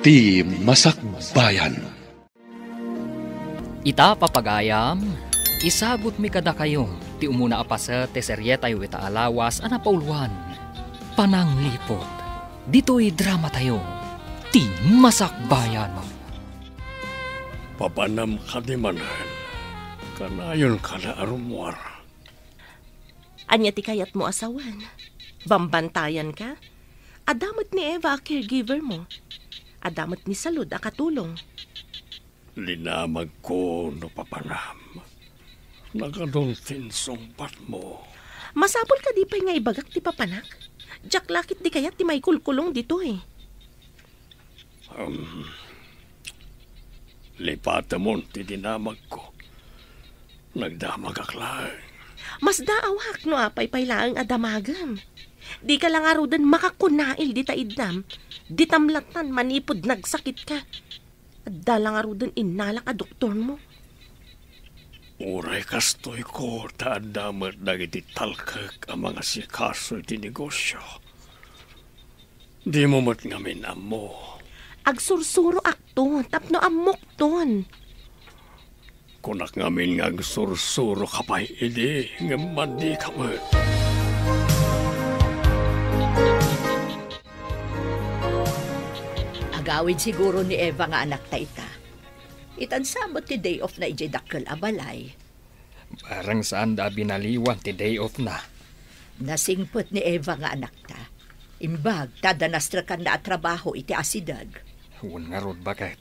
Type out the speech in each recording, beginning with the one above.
ti Masakbayan. Ita papagayam, isabot mi kada kayo, ti umuna apasa te seryetay wita alawas anapauluan. Pananglipot, dito'y drama tayo, ti Masakbayan. Papanam ka di manan, kanayon ka na arumwar. Anya ti kayat mo asawan, bambantayan ka, adamat ni Eva a caregiver mo, adamat ni Salud a katulong. Linamag ko no papanam. Nagaduntin sumpat mo. Masapol ka di pa nga ibagak ti papanak. Jack lakit di kayat ti may kulkulong dito eh. Lipata mo ti dinamag ko. Nagdamag aklaan. Mas daawak no apay pailaang adamagam. Di ka lang arudan makakunail di taidnam. Di tamlatan manipod nagsakit ka. At dalang arudan inalak a doktor mo. Uray kastoy ko taadamat dagiti talkak ang mga sikaso iti negosyo. Di mo mat ngamin amo. Agsursuro akton, tapno amok ton. Kunak ngamin nga agsursuro kapay idi, nga mandi ka mo. Agawid siguro ni Eva nga anak ta ita. Itansabot ti day off na ijay dakkel abalay. Parang saan da binaliwan ti day off na. Nasingpot ni Eva nga anak ta. Imbag, tadanastra kan na trabaho iti asidag. Huwag nga rod bakit.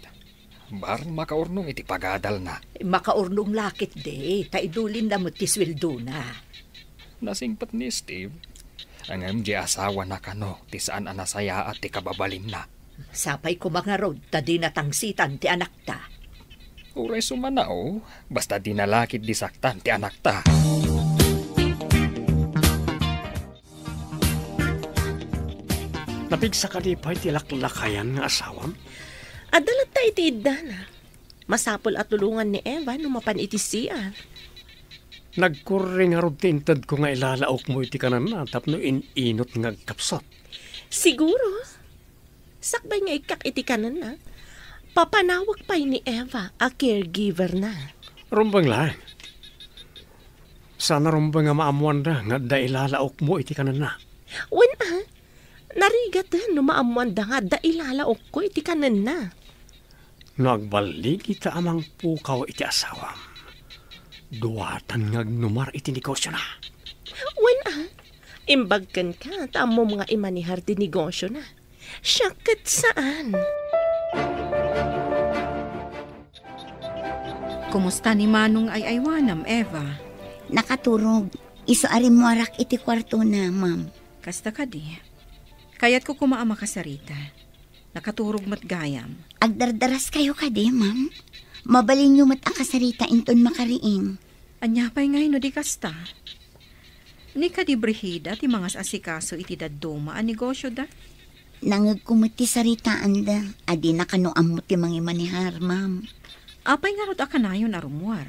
Barang makaurnong iti pagadal na. Makaurnong lakit de, taidulin na mo ti sweldo na. Nasingpat ni Steve. Ang MJ asawa na kano, ti saan anasaya at ti kababalin na. Sapay ko mga rod, ta di natangsitan ti anak ta. Uray sumanao, basta di nalakit disaktan ti anak ta. Napigsa ka di pa'y tilaklakayan nga asawam? Adalat ta iti idana. Masapol at tulungan ni Eva no mapan iti siya. Nagkuring harod tintad ko nga ilalaok mo iti kanan na tapno inot nga kapsat. Siguro. Sakbay nga ikak iti kanan na. Papanawag pa ni Eva a caregiver na. Rumbang lang. Sana rumbang nga maamuan na nga da ilalaok mo iti kanan na. Wen narigat no maamuan da nga da ilalaok ko iti kanan na. Nagbalik ita amang pukaw iti asawam. Duwatan ngagnumar iti negosyo na. Wen imbagkan ka tamo mga imanihar ti negosyo na. Syakit saan? Kumusta ni Manong ay aywanam, Eva? Nakaturog. Isuari mo arak iti kwarto na, ma'am. Kasta ka di. Kaya't ko kumaama ka sarita. Nakaturog mat gayam. Agdardaras kayo ka di, ma'am. Mabalin nyo mat akasarita inton makariing. Anya pa'y ngay no di kasta. Ni ka di Brigida ti mga asikaso iti dadduma ang negosyo da? Nangag kumati saritaan da. Adi na kanuam mo ti mga manihar, ma'am. Apay nga rod akanayon arumwar.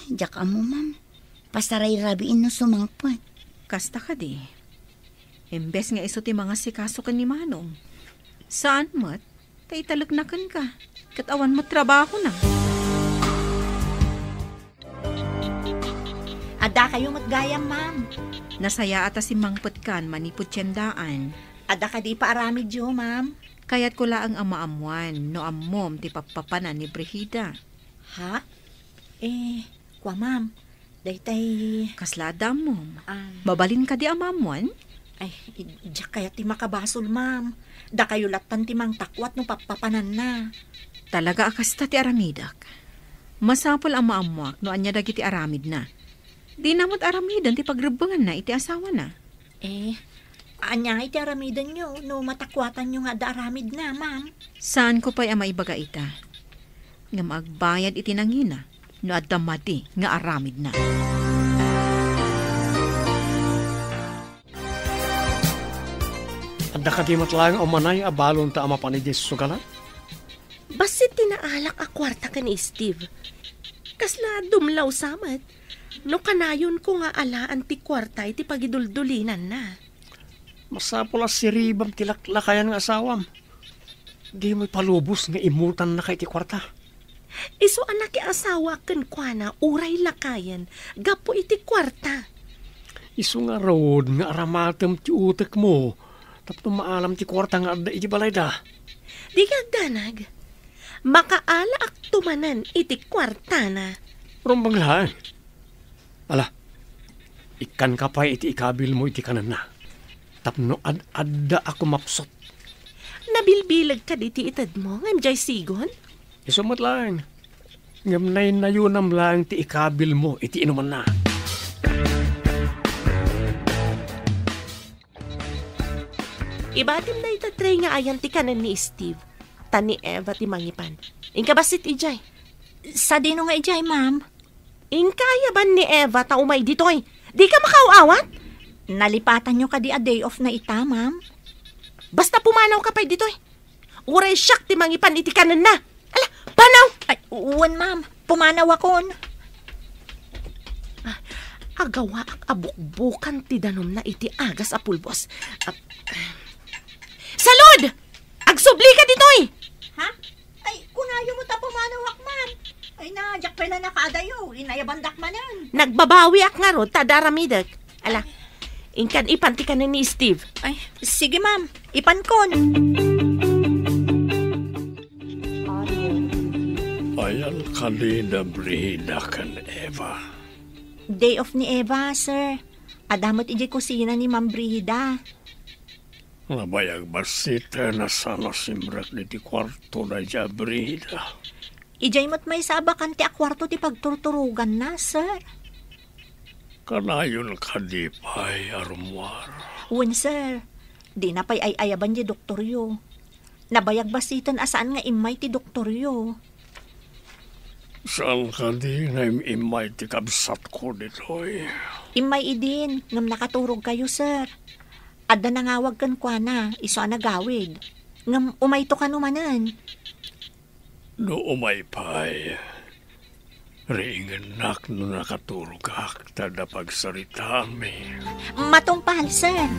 Jak mo, ma'am. Pasaray rabiin no sumangpot. Kasta ka di. Imbes nga iso ti mga sikaso kan ni Manong. Saan mat? Kay talagnakan ka. Katawan mo trabaho na. Ada kayo matgayam, ma'am. Nasaya ata si Mangpot kan manipot tiyandaan. Ada ka di pa aramid yo, ma'am. Kaya't ko laang amaamuan no ammom ti papapanan ni Brigida. Ha? Kwa ma'am. Daytay... Kaslada mo. Babalin ka di amamuan? Ay, diyak kaya ti makabasol, ma'am. Da kayo latan ti mang takwat no papapanan na. Talaga akasta ti aramidak. Masapol ang maamuak no anya dagiti aramid na. Di namot aramidan ti pagrebangan na iti asawa na. Anya iti aramidan nyo no matakwatan nyo nga da aramid na, ma'am. Saan ko pa'y maibaga ita? Nga magbayad iti nangina no adamati nga aramid na. Adda ka di matlang o manay abalon ta ama panidis sugalan? Basit tinaalak a kwarta ka ni Steve. Kasla dumlaw samat. No kanayon ko nga alaan ti kwarta iti pagiduldulinan na. Masapula si Ribam tilaklakayan ng asawam. Di mo'y palubos nga imutan na kay ti kwarta. Iso anak asawa ken kuana uray lakayan gapo iti kwarta. Isu nga road nga aramatem ti utek mo. Tapno maalam ti kwarta nga adda iti balay da. Di kagdanag. Makaala ak tumanan iti kwarta na. Rumbang lahat. Ala, ikan ka pa iti ikabil mo iti kanan na. Tapno adda ako mapsot. Nabilbilag ka di ti itad mo, ngam jay sigon? Isumot lang. Ngamnay na yun ang lang ti ikabil mo iti inuman na. Ibatim na itatry nga ayan ti kanan ni Steve. Tani Eva ti mangipan. Inka basit ijay? Sa dino nga ijay, ma'am? Inkaya ba ni Eva ta umay ditoy? Di ka makaawat? Nalipatan nyo ka di a day off na ita, ma'am? Basta pumanaw ka pa ditoy. Uray siyak ti mangipan iti kanan na. Ala, panaw! Ay, uwan, ma'am. Pumanaw akon. Agawa ak abukbukan ti danom na iti agas a pulbos. Salud! Agsubli ka ditoy! Ha? Ay, kunayo mo ta pumanawak, ma'am. Ay na, jak pala nakadayo. Inayabandak manan. Nagbabawi ak nga ro, tadaramidag. Ala, inkan ipanti ka na ni Steve. Ay, sige, ma'am. Ipankon. Ayan kalina Brida kan Eva. Day off ni Eva, sir. Adamot iji kusina ni Ma'am Brida. Nabayag basita na sana simrak ni ti kwarto na dya Brida. Ijay mo't may sabakan ti akwarto ti pagturturugan na, sir. Kanayon ka di pa'y arumwar. Uwan, sir. Di na pa'y ay ayaban di doktoryo. Nabayag basitan asaan nga imay ti doktoryo. Saan ka di na imay ti kabsat ko ditoy? Imay idin, ngam nakaturog kayo, sir. Adda nangawag kan kwa na, iso nagawid. Ngam umayto ka numanan. No umay pa'y. Ringanak no nakaturog ak, tada pagsarita mi. Matumpal, sir.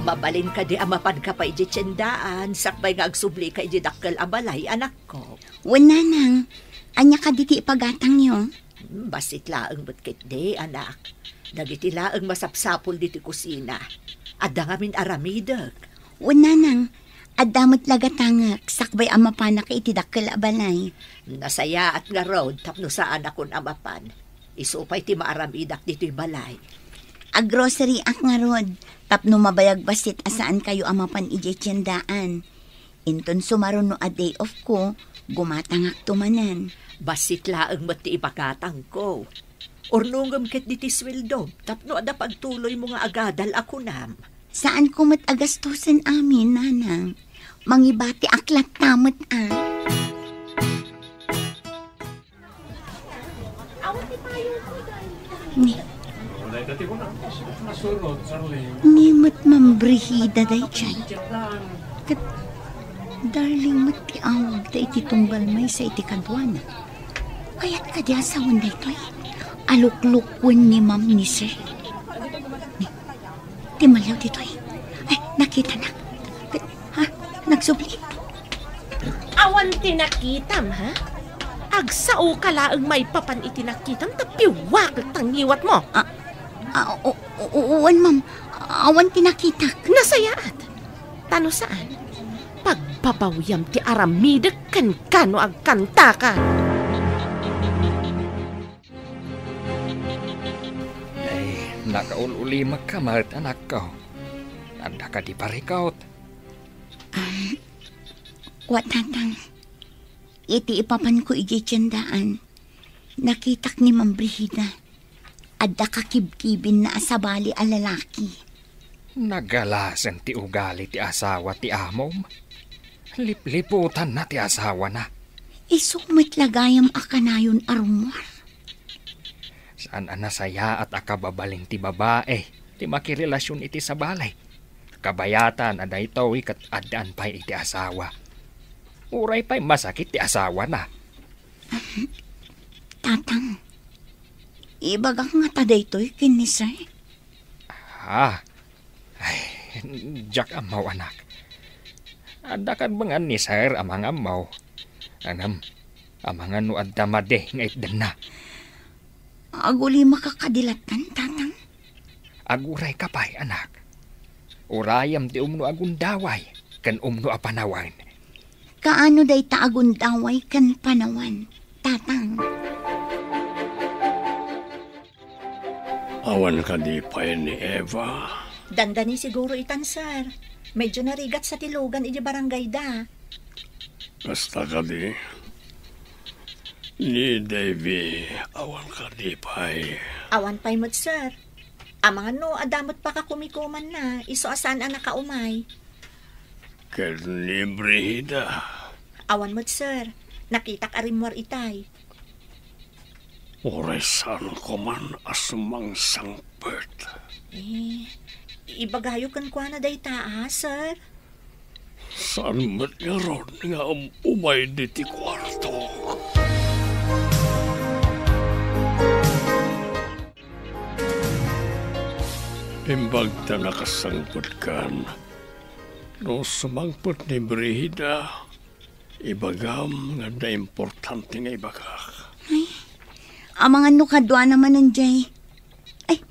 Mabalin ka di amapan ka pa iji tiyendaan, sakbay nga agsubli ka iji dakkel abalay, anak ko. Wala nang. Anya ka diti ipagatang niyo. Basit laang butkit di, anak. Dagiti laang masapsapol diti kusina. Adda nga min aramidag. Wala nang. Adamot lagatangak. Sakbay amapanak iti dakkel abalay. Nasaya at nga road, tapno saan akon amapan. Isupay ti maaramidak dito'y balay. Grocery ak nga rod. Tapno mabayag basit asaan kayo amapan ije tiyandaan. Inton sumaron no a day off ko, gumatangak tumanan. Basit laang mati ipakatang ko. Ornungam ket diti sweldo, tapno ada pagtuloy mo nga agadal ako nam. Saan ko mat agastusin amin, nanang? Mangibati aklat tamot Ni mat mambrihida day chay. Kat darling mat ti awag da iti tunggal may sa iti kadwana. Kaya't kadya sa wanda ito aluklukwen ni ma'am ni sir. Ti malaw dito Ay, nakita na. Ha? Nagsubli? Awan tinakitam, ha? Agsao ka laang may papan itinakitam, tapiwak tangiwat mo. Uwan, ma'am. Awan tinakitak. Nasayaat. Tano saan? Pagbabawyam ti aramidag kan kano agkanta ka. Ay, nakaululi magkamart, anak ko. Anda ka di parikaut. Watatang. Iti ipapan ko iji tiyandaan. Nakitak ni Ma'am Brihida. Adda kakibkibin na asabali a lalaki. Nagalasan ti ugali ti asawa ti amom. Lipliputan na ti asawa na. Isumit lagayam akanayon arumwar. Saan anasaya at akababaling ti babae. Ti makirelasyon iti sa balay. Kabayatan ada ito ikat adaan pa'y iti asawa. Uray pa'y masakit ti asawa na. Tatang, ibagang nga taday to'y kinisay. Ay, Jack amaw anak. Adda kad bangan ni sir amang amaw. Anam, amangan no adda made nga itdan na. Aguli makakadilatan, tatang. Aguray kapay anak. Urayam ti umno agundaway kan umno apanawan. Kaano day taagundaway kan panawan, tatang? Awan ka di pa ni Eva. Dandani siguro itan, sir. Medyo narigat sa tilugan iti barangay da. Basta ka di. Ni Davy, awan ka di pa Awan pa'y mo't, sir. Amangan no, adamot pa ka kumikuman na. Iso asan ang nakaumay. Kel ni Brihida. Awan mo't, sir. Nakitak arimwar itay. Oresan ko man asumang sangpet. Ibagayo kan kwa na day taa, sir. Saan mat nga ron nga umay diti kwarto? Imbag ta nakasangpet kan. No sumangpet ni Brihida, ibagam nga na importante nga ibagak. Ay, amang ano kadwa naman ng Jay. Ay,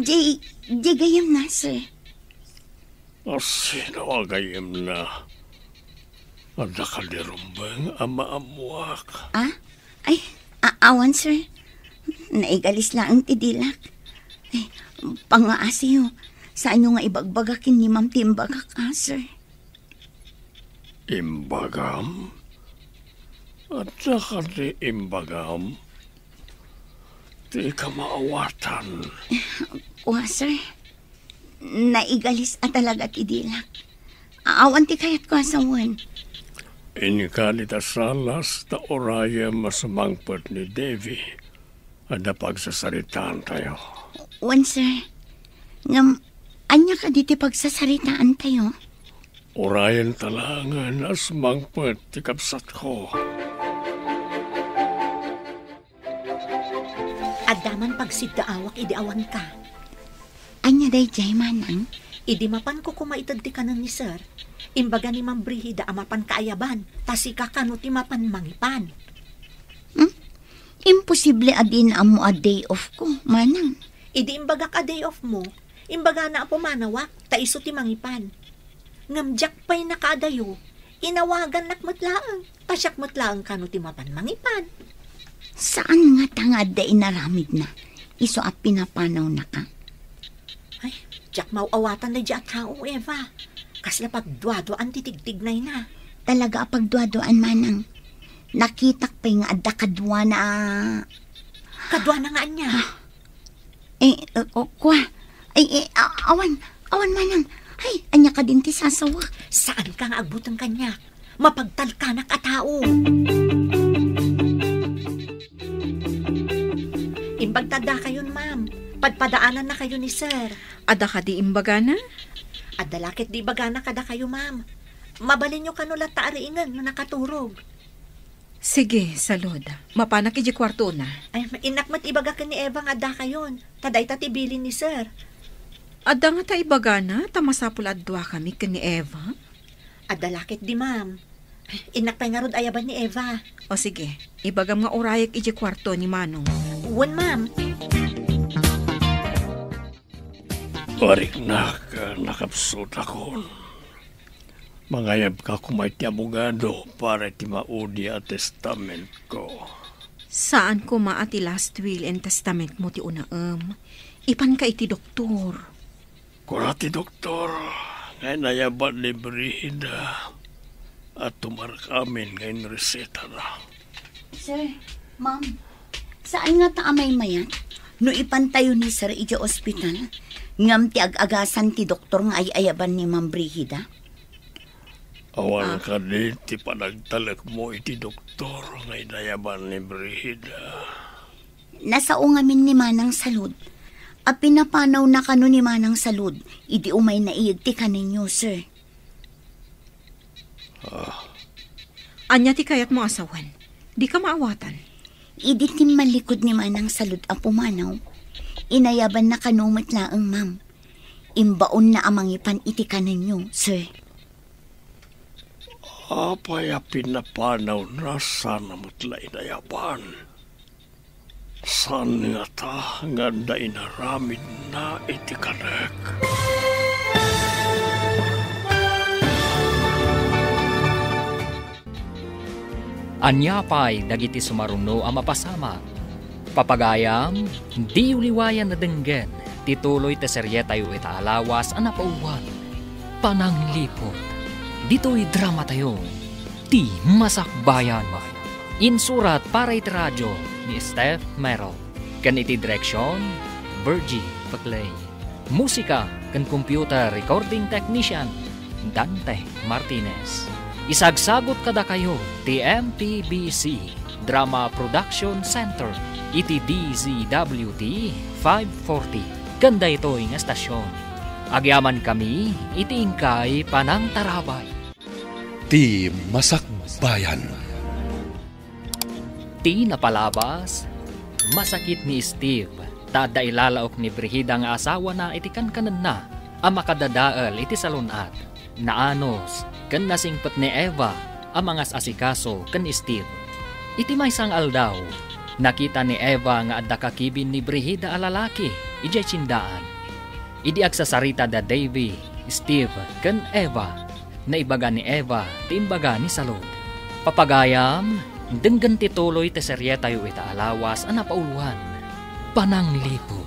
Jay gayam na, sir. Sino agayam na? Ada ka dirumbang ama amuak. Ay, awan, sir. Naigalis lang ang tidilak. Ay, pangaasiyo. Saan nyo nga ibagbagakin ni Ma'am Timbagak, sir? Imbagam? At saka di imbagam? Di ka maawatan. Kuha, sir. Naigalis at talaga tidilak. Awan ti kayat ko asawan. Inikali ta salas ta oraya masamangpot ni Davy. Ada pagsasaritaan tayo. Wan, sir. Anya ka diti pagsasaritaan tayo? Orayan talangan as mangpot ti kapsat ko. Adaman pagsiddaawak idi awan ka. Anya day jay manang? Idi mapan ko kumaitad ti kanan ni sir. Imbaga ni Ma'am Brihida amapan kaayaban. Tasika kano ti mapan mangipan. Imposible adin amo a day off ko, manang. Idi imbaga ka day off mo. Imbaga na apo manawak, taiso ti mangipan. Ngamjak pa'y nakadayo, inawagan nakmatlaang, tasyak matlaang kano ti mapan mangipan. Saan nga tangad da inaramid na? Iso at pinapanaw na ka? Ay, jak mauawatan na diya tao, Eva. Kasla pagduado-an titigtignay na. Talaga pagduadoan, manang. Nakitak pa yung adda kadwa na... Kadwa na nga niya. Awan manang. Ay, anya ka din ti sasawa. Saan ka nga agbutang kanya? Mapagtalkanak a tao. Imbagtada kayon, ma'am. Padpadaanan na kayo ni sir. Ada ka di imbaga na? Adalakit di bagana kada kayo, ma'am. Mabalin nyo kanulat taariingan na nakaturog. Sige, salod. Mapanak iji kwarto na. Ay, inakmat ibaga ka ni Eva nga da kayon. Taday tatibilin ni sir. Ada nga ta ibaga na, tamasapul adwa kami ka ni Eva. Adalakit di, ma'am. Inakpay nga rod ayaban ni Eva. O sige, ibagam nga orayak iji kwarto ni Manong. Uwan, ma'am. Barik na ka nakapsot ako. Mangayab ka kumay ti abogado para ti maudi at testament ko. Saan ko maati last will and testament mo ti unaam? Ipan ka iti doktor. Kura ti doktor, ngay nayaban ni Brihida at tumarkamin ngayon reseta na. Sir, ma'am, saan nga taamay mayan? No ipantayo ni sir iti ospital, ngam ti ag-agasan ti doktor nga ay ayaban ni Ma'am Brihida? Awan ka din ti panagtalak mo iti doktor ngay nayaban ni Brihida. Nasao ngamin ni Manang Salud. A pinapanaw na kano ni Manang Salud, idi umay na iigti ka ninyo, sir. Anya ti kayat mo asawan. Di ka maawatan. Idi tim malikod ni Manang Salud a pumanaw. Inayaban na kanumat laang, ma'am. Imbaon na amang ipan iti kaninyo, sir. Apay pinapanaw na sana matla inayaban. San nga ta nga da inaramid na iti kanek. Anyapay dagiti sumaruno ang mapasama. Papagayam, di uliwayan na denggen, tituloy te serye tayo itaalawas ang napauwan. Pananglipot, dito'y drama tayo, ti masakbayan. Insurat para iti radyo ni Steph Merrill. Kan iti direksyon, Virgie Paclay. Musika kan computer recording technician, Dante Martinez. Isagsagot kada kayo ti MTBC Drama Production Center iti DZWT 540. Ganda ito ang estasyon. Agyaman kami iti ingkay panang tarabay. Ti masakbayan. Ti napalabas, masakit ni Steve. Tada ilalaok ni Brigida nga asawa na iti kankanan na ang makadadaal iti salunat. Naanos, kan nasingpet ni Eva ang mga asikaso kan Steve. Iti may sang aldaw, nakita ni Eva nga adda kakibin ni Brigida a lalaki, ijay tsindaan. Idi agsasarita da Davy, Steve, kan Eva, na ibaga ni Eva, ti imbaga ni Salud. Papagayam, denggan tituloy te serye tayo itaalawas ang napauluhan. Pananglipot,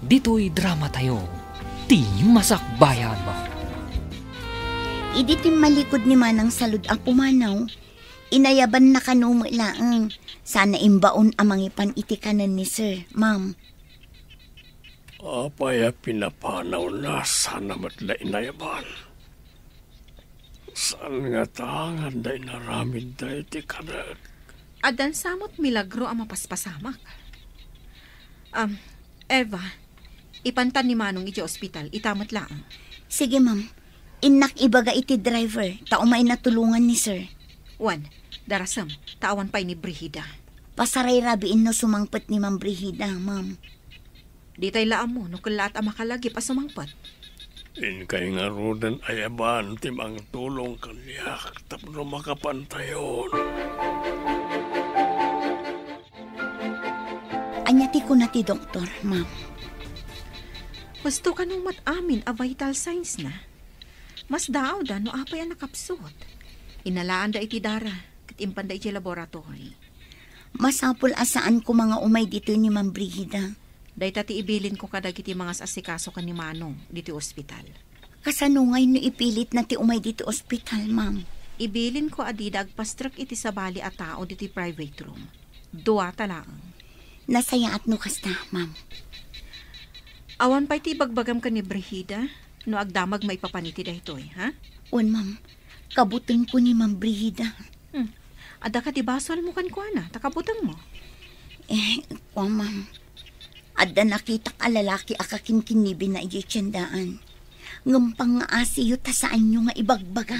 dito'y drama tayo, ti masakbayan mo. Idi ti malikod ni Manang Salud ang pumanaw. Inayaban na kanumo laang. Sana imbaon amang ipan iti kanan ni sir, ma'am. Apay pinapanaw na sana matla inayaban. Saan nga tangan da inaramid da iti kanek. Adan samot milagro ang mapaspasamak. Eva, ipantan ni Manong iti ospital, itamat laang. Sige, ma'am. Inak ibaga iti driver, taumay natulungan ni sir. Juan, darasam, tawan pa'y ni Brigida. Pasaray rabiin no sumangpet ni Ma'am Brigida, ma'am. Di tayo laam mo, no kalat ang makalagi pa sumangpet. Inkay nga rudan ayaban, timang tulong kanyak, tapno makapantayon. Anyati ko na ti doktor, ma'am. Gusto ka nung mat-amin a vital signs na. Mas daaw da no apay ang nakapsot. Inalaan da iti dara, kat impan da iti laboratory. Masapul asaan ko mga umay dito ni Ma'am Brigida. Day tati ibilin ko kadag iti mga asikaso ka ni Manong dito ospital. Kasanungay no ipilit na ti umay dito ospital, ma'am. Ibilin ko adida agpastrak iti sabali at tao dito private room. Dua talaang. Nasaya at no kasta, ma'am. Awan pa iti bagbagam ka ni Brigida, no agdamag may papaniti da ito'y, ha? Un, ma'am. Kabutang ko ni Ma'am Brigida. Ada ka ti basol mo kan ko na, takabutang mo. Ma'am. Ada nakita ka lalaki akakinkinibin na iyay tiyandaan. Ngampang nga asiyo ta saan nyo nga ibagbaga.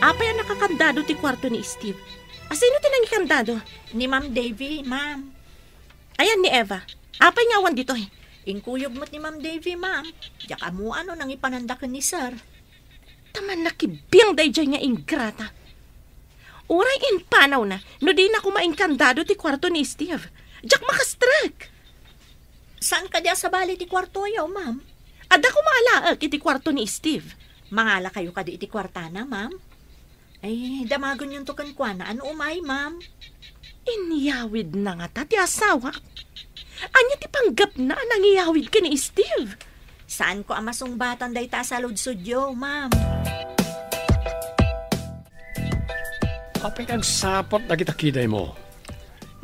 Apay ang nakakandado ti kwarto ni Steve. Asino ti nangikandado? Ni Ma'am Davy, ma'am. Ayan ni Eva. Apay nga awan dito eh. Inkuyog mo't ni Ma'am Davy, ma'am. Diyak mo ano nang ipanandakan ni sir. Taman nakibiyang dayjay nga ingrata. Uray in panaw na, no di na kumainkandado ti kwarto ni Steve. Diyak makastrak. Saan ka diya sa bali ti kwarto yaw, ma'am? Ada ko maalaag iti kwarto ni Steve. Mangala kayo ka di iti kwartana, ma'am? Ay, damagon yung tukan kwa na. Ano umay, ma'am? Inyawid na nga ta ti asawa. Anya ti panggap na nangiyawid ka ni Steve. Saan ko amasong batan day ta sa ludsudyo, ma'am? Apay kang sapot na kita-kiday mo.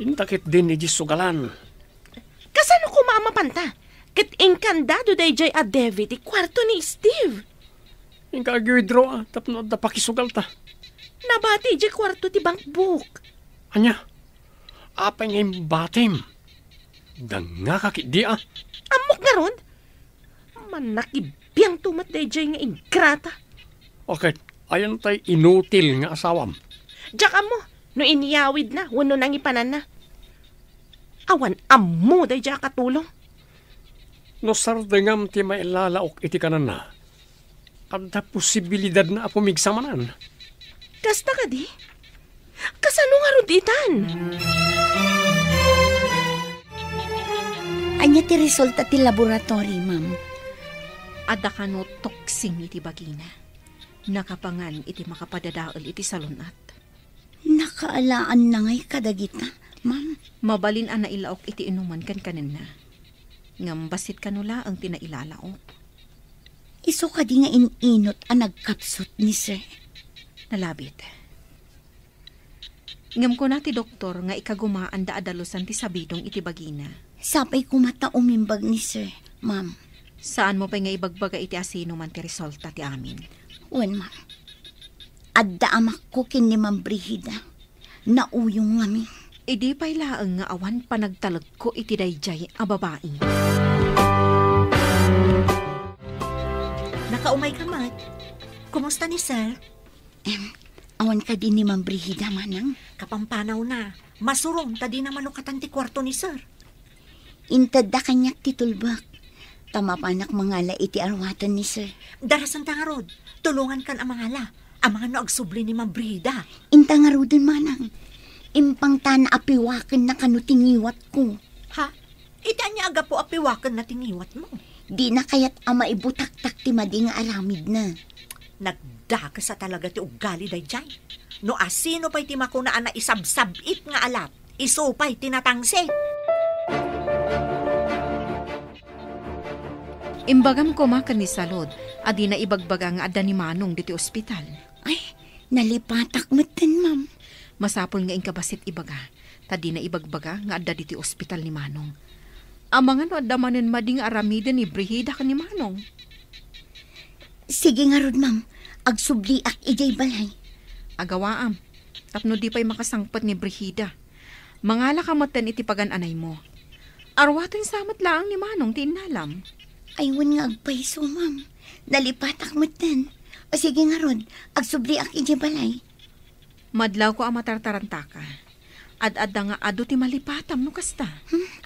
Intakit din ni Jisugalan. Kasano ko mamapanta? Kat inkandado dayjay a Devi ti kwarto ni Steve. Inkagwidro tapno da pakisugal ta. Nabati di kwarto ti bank book. Anya, apay ngayon batim. Danga kakit di Amok nga ron. Manakibiyang tumat dayjay nga ingrata. Okay, ayon tay inutil nga asawam. Diyak mo, no iniyawid na, wano nang ipanan na. Awan ammo day dya katulong. No sardengam ti mailalaok iti kanan na. Kada posibilidad na apumigsamanan. Kasta ka di? Kasano nga ruditan? Anya ti resulta ti laboratory, ma'am. Adda kano toksing iti bagina. Nakapangan iti makapadadaol iti salunat. Nakaalaan na ngay kadagita, ma'am. Mabalin ang nailaok iti inuman kan kanina. Ngambasit kanula ang tinailalaok. Iso ka di nga ininot ang nagkapsot ni sir. Nalabit. Ngam ko na ti doktor nga ikagumaan da adalusan ti sabidong iti bagina. Sapay kumata umimbag ni sir, ma'am. Saan mo pa nga ibagbaga iti asino man ti resulta ti amin? Wen, ma'am. Adda amak ko kin ni Ma'am Brigida. Nauyong ngami. Idi pa'y laang nga awan panagtalag ko iti dayjay a babae. Nakaumay ka, Mat. Kumusta ni Sir? Awan ka din ni Ma'am Brigida, manang. Kapampanaw na. Masurong, tadi na malukatan ti kwarto ni Sir. Intad da kanyak titulbak. Tamapanak mangala iti arwatan ni sir. Darasan ta nga rod. Tulungan kan ang mangala. Ang mga no agsubli ni Ma'am Brigida. Inta nga rodin, manang. Impang tana apiwakan na kanutingiwat ko. Ha? Ita niya aga po apiwakan na tingiwat mo. Di na kaya't ama ibutak-tak ti madi nga aramid na. Nagdaka sa talaga ti ugali day jay. No asino pa'y ti makunaan na isabsabit nga alat. Iso pa'y tinatangse. Imbagam ko makan ni Salod, adi na ibagbaga nga adda ni Manong diti ospital. Ay, nalipatak matan, ma'am. Masapol nga ingkabasit ibaga, tadi na ibagbaga nga adda diti ospital ni Manong. Ang mga no adda manen mading aramiden ni Brigida ka ni Manong. Sige nga rod, ma'am. Agsubliak ijay balay. Agawaam, tapno di pa'y makasangpat ni Brigida. Mangala ka matan iti pagan-anay mo. Arwatin samat lang ni Manong tinalam. Aywan nga agpaiso, ma'am. Nalipatak matan. O sige nga rod, agsubliak ijay balay. Madlaw ko ang matartaranta ka. Ad-adda nga ado ti malipatam no kasta.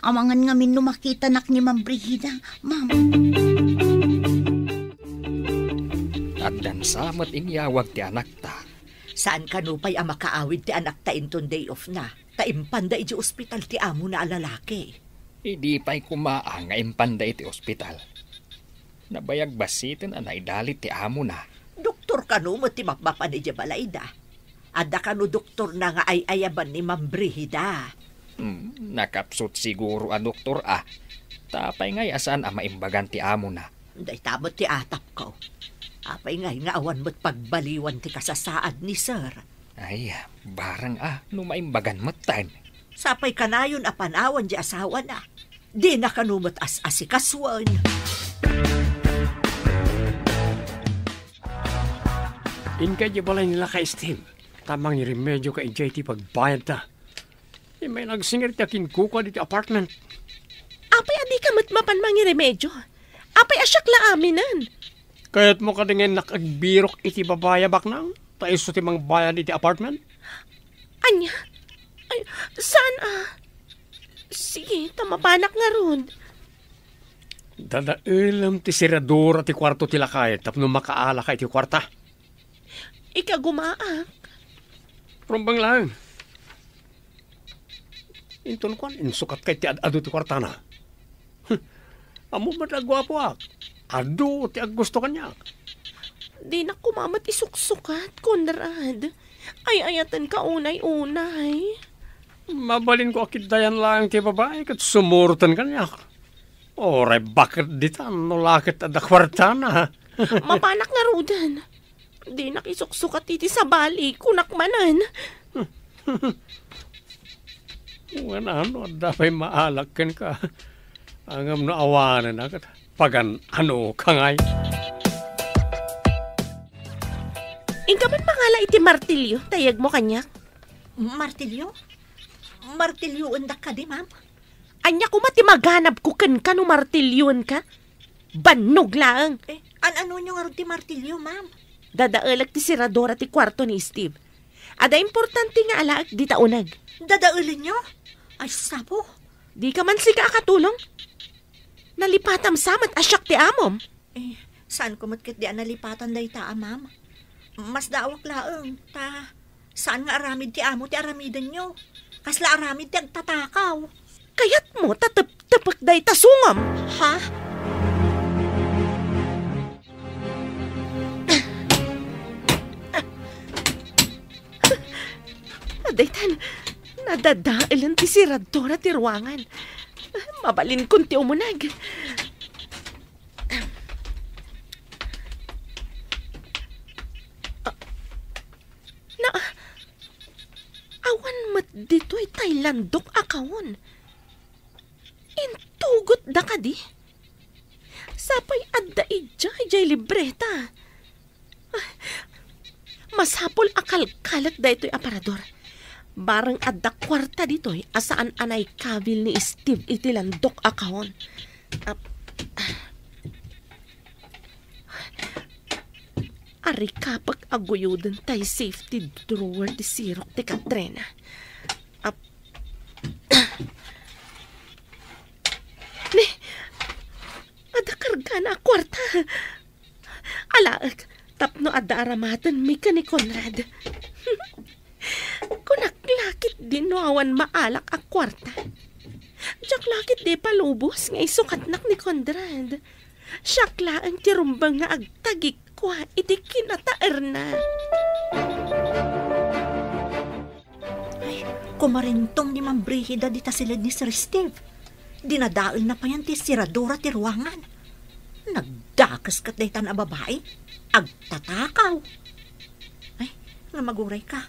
Amangan nga min makita nak ni Ma'am Brigida, ma'am. Addan samat inyawag ti anak ta. Saan ka no pa'y ang makaawid ti anak ta inton day off na? Taimpanda iti ospital ti amo na alalaki. Idi pa'y kumaang nga impanda iti ospital. Nabayag basitin anay dalit ti amo na. Doktor ka no mo ti mapapan ni Jabalayda. Ada ka no doktor na nga ay ayaban ni Ma'am Brigida. Nakapsot siguro a doktor Tapay ngay asaan ang maimbagan ti amo na. Day tamot ti atap ko. Apay ngay nga awan mo't pagbaliwan ti kasasaad ni Sir. Ay, barang no maimbagan matan. Sapay kanayon apanawan di asawa na. Di na kanumot as-asikaswan. Inkay di balay nila ka Steve. Tamang remedyo ka ijay ti pagbayad ta. May nagsingir ti akin kuka dito apartment. Apay adi ka matmapan mangi remedyo. Apay asyak la aminan. Kaya't mo ka dingen nakagbirok iti babaya baknang. Taiso ti mang bayan iti apartment. Anya? Ay, saan Sige, tamapanak nga ron. Dadailam ti siradura ti kwarto ti lakay tapno makaala ka iti kwarta. Ika gumaak. Rumbang lang. Inton ko, insukat kay ti ado ti kwarta na. Amo ba nagwapo ak? Ado ti gusto kanya. Di na kumamat isuksukat, Conrad. Ay ayatan ka unay-unay. Mabalin ko akit dayan lang ti babae kat sumurutan kanya. Oray, bakit ditan no lakit ada kwarta na? Mapanak nga rudan. Di nakisuksukat iti sa bali, kunakmanan. Ano, dapay maalakan ka. Angam no awanan akat. Pagan ano kangay. Inka man mangala iti martilyo, tayag mo kanyak. Martilyo? Martilyo undak ka di, ma'am? Anya ko mati maganap ko kan no martilyon ka. Banog lang. Ano nyo nga rin ti martilyo, ma'am? Dadaalag ti siradora ti kwarto ni Steve. Ada importante nga alaag di taunag. Dadaulin nyo? Ay, sapo. Di ka man sika akatulong? Nalipatam samat asyak ti amom. Saan ko matkit di nalipatan day ta, ma'am? Mas daawak laeng, ta. Saan nga aramid ti amo ti aramidan nyo? Kasla aramid ti agtatakaw. Kayat mo tatap-tapak day tasungam. Ha? Adaytan, nadadailan ti siradora ti ruangan. Mabalin kun ti umunag. Awan mat dito'y Thailandok akawon. Intugot da ka di. Sapay adda ijay libreta. Masapol akal-kalat da ito'y aparador. Barang adda kwarta dito'y asaan anay kabil ni Steve iti landok akawon. Ari kapak aguyudan tay safety drawer di sirok ti Katrina. Ni, ada karga na kwarta. Alaag, tapno ada aramatan mi ka ni Conrad. Kunaklakit din no awan maalak a kwarta. Jaklakit di palubos nga isukatnak ni Conrad. Syakla ang tirumbang nga agtagik kwa iti kinataer na. Ay, kumarintong ni Ma'am Brigida di tasilid ni Sir Steve. Dinadaal na pa yan ti siradura ti ruangan. Nagdakas kat day tan a babae. Agtatakaw. Ay, nga maguray ka.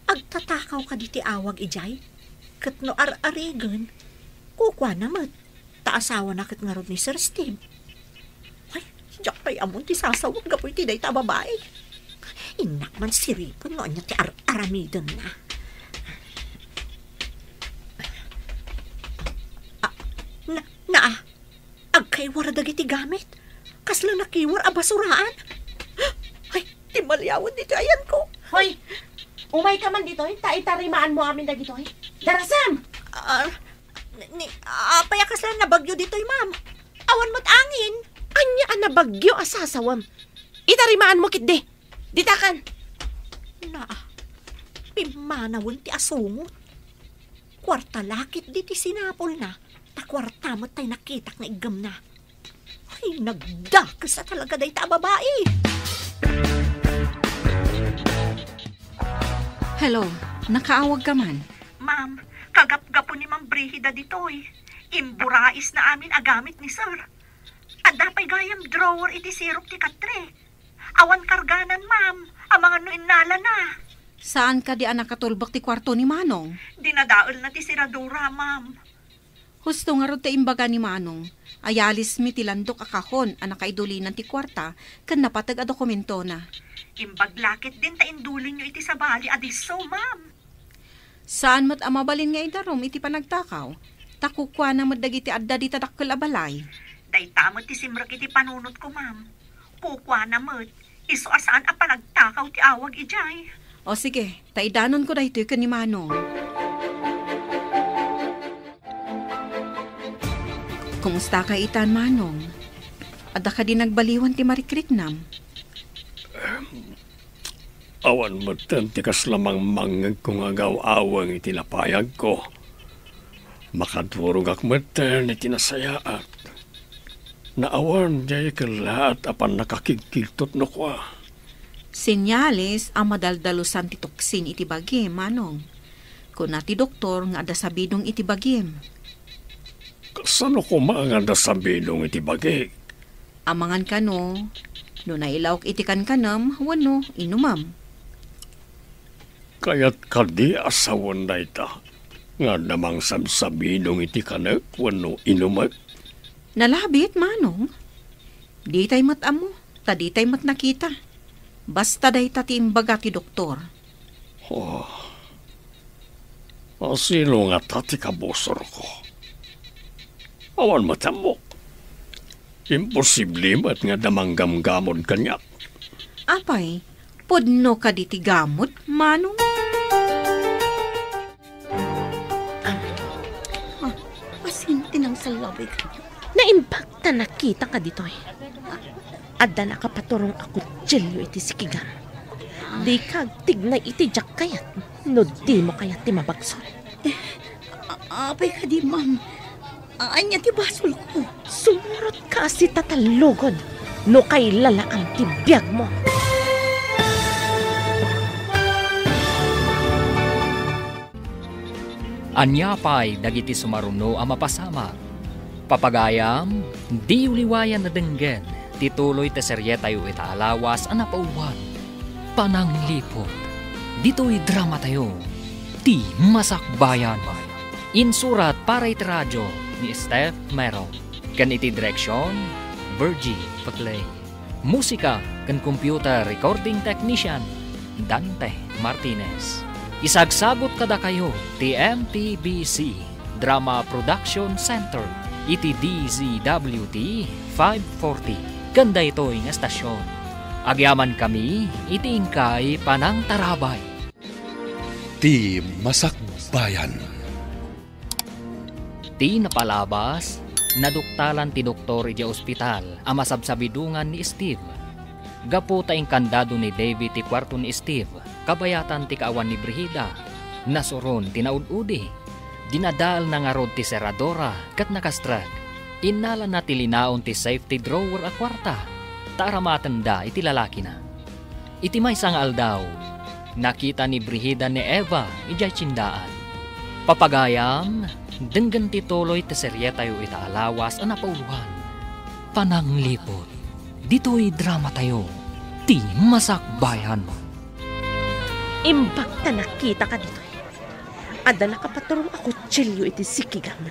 Agtatakaw ka di ti awag ijay. Kat no ar-arigan, kukwa namat. Taasawa na kat nga rod ni Sir Steve. Diyak pa'y amon ti sasawag gapoy ti day ta babae. Inak man siripon no anya ti aramidon na. Agkaywar dagiti gamit. Kasla nakiwar a basuraan. Ay, ti malyawon dito ayan ko. Hoy, umay ka man dito, taitarimaan mo amin na dito. Darasam! Paya kasla nabagyo dito, ma'am. Awan mo't angin. Anya na bagyo asasawam. Itarimaan mo kitde. Ditakan. Pimanawon ti asungot. Kwarta lakit di ti sinapol na. Ta kwarta mo't tay nakitak na igam na. Ay, nagdakas na talaga day ta babae. Hello, nakaawag ka man? Ma'am, kagap-gapo ni Ma'am Brigida ditoy. Imburais na amin agamit ni Sir. Adapay gayam drawer iti sirok ti katre. Awan karganan, ma'am. Ang mga nuinala na. Saan ka di anak katulbak ti kwarto ni Manong? Dinadaol na ti siradura, ma'am. Husto nga ron ta imbaga ni Manong. Ayalis mi ti landok akahon anak kaidulinan ti kwarta kan napatag a dokumento na. Imbaglakit din ta indulin nyo iti sabali adiso, ma'am. Saan mat amabalin nga idarom iti panagtakaw? Takukwa na madagiti adda di tadakkel abalay. Day tamot ti simrak iti panunot ko, ma'am. Kukwa na mo't. Iso asaan a panagtakaw ti awag ijay. O sige, taidanon ko na ito ni Manong. Kumusta ka itan, Manong? Ada ka din nagbaliwan ti Marikriknam? Awan mo ti kaslamang mangag kung agaw-awang iti lapayag ko. Makadurog akmeten iti nasayaat. Naawan jay kalat apan nakakikiltot no kwa. Senyales ang madaldalusan ti toksin iti bagim, Manong. Kuna ti doktor nga ada sabidong iti bagim. Kasano ko mga da sabidong iti bagi? Amangan ka no nailawak iti kankanam, wano, inumam. Kaya't kadi asawan na ita. Nga namang sabsabidong iti kanak, wano, inumat. Nalabit, Manong. Di tay mat amo, di tay mat nakita. Basta day tati imbaga ti doktor. Asilo nga tati kabosor ko. Awan matamok. Imposible mat nga damanggamgamon kanyak. Apay, podno ka di ti gamot, Manong? salabay kayo. Naimbagta nakita ka dito eh. Adda nakapaturong ako tsilyo iti sikigan. Di kag tignay iti jak kayat. No di mo kayat ti mabagsol. Apay ka di, ma'am. Anya ti basol ko. Sumurot ka si tatalugod. No kay lalaang ti biyag mo. Anyapay dagiti sumaruno ang mapasama. Papagayam, di uliwayan na denggen, tituloy te seryeta yu itaalawas ang napaulwan. Pananglipot, dito'y drama tayo, ti masakbayan. Insurat para iti radyo ni Steph Mero. Kan iti direksyon, Virgie Paclay. Musika kan computer recording technician, Dante Martinez. Isagsagot kada kayo ti MTBC Drama Production Center iti DZWT 540 kanda ito'y nga estasyon. Agyaman kami iti ingkay panang tarabay. Ti Masakbayan. Ti napalabas, naduktalan ti doktor iti ospital ang masabsabidungan ni Steve. Gapo taing kandado ni David ti kwarto ni Steve, kabayatan ti kaawan ni Brigida. Nasuron tinaud-udi. Dinadal na nga rod ti seradora kat nakastrag. Inala na ti linaon ti safety drawer a kwarta. Taramatanda iti lalaki na. Iti may sang aldaw, nakita ni Brigida ni Eva ijay tsindaan. Papagayam, denggan ti tuloy ti seryeta yu itaalawas ang napauluhan. Pananglipot, dito'y drama tayo, ti masakbayan. Imbagta nakita ka dito eh. Adda nakapaturong ako tsilyo iti sikigan.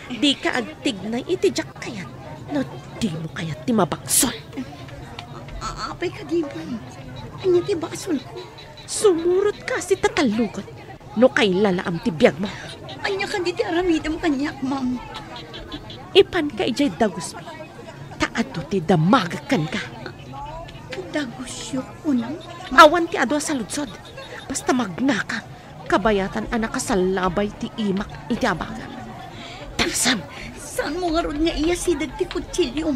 Di ka agtignay iti jak kayat. No di mo kayat ti mabagsol. Apay ka di, ma'am. Anya ti basol ko. Sumurot ka si tatalugot. No kay lalaam ti biyag mo. Anya ka di ti aramidam kanyak, ma'am. Ipan ka ijay dagusmi. Taado ti damagakan ka. Dagusyo ko nang. Awan ti adwa sa lutsod. Basta magnaka. Kabayatan anak kasalabay ti imak iti abagan. Taksam. Saan mo nga rod nga iya sidag ti kutsilyo?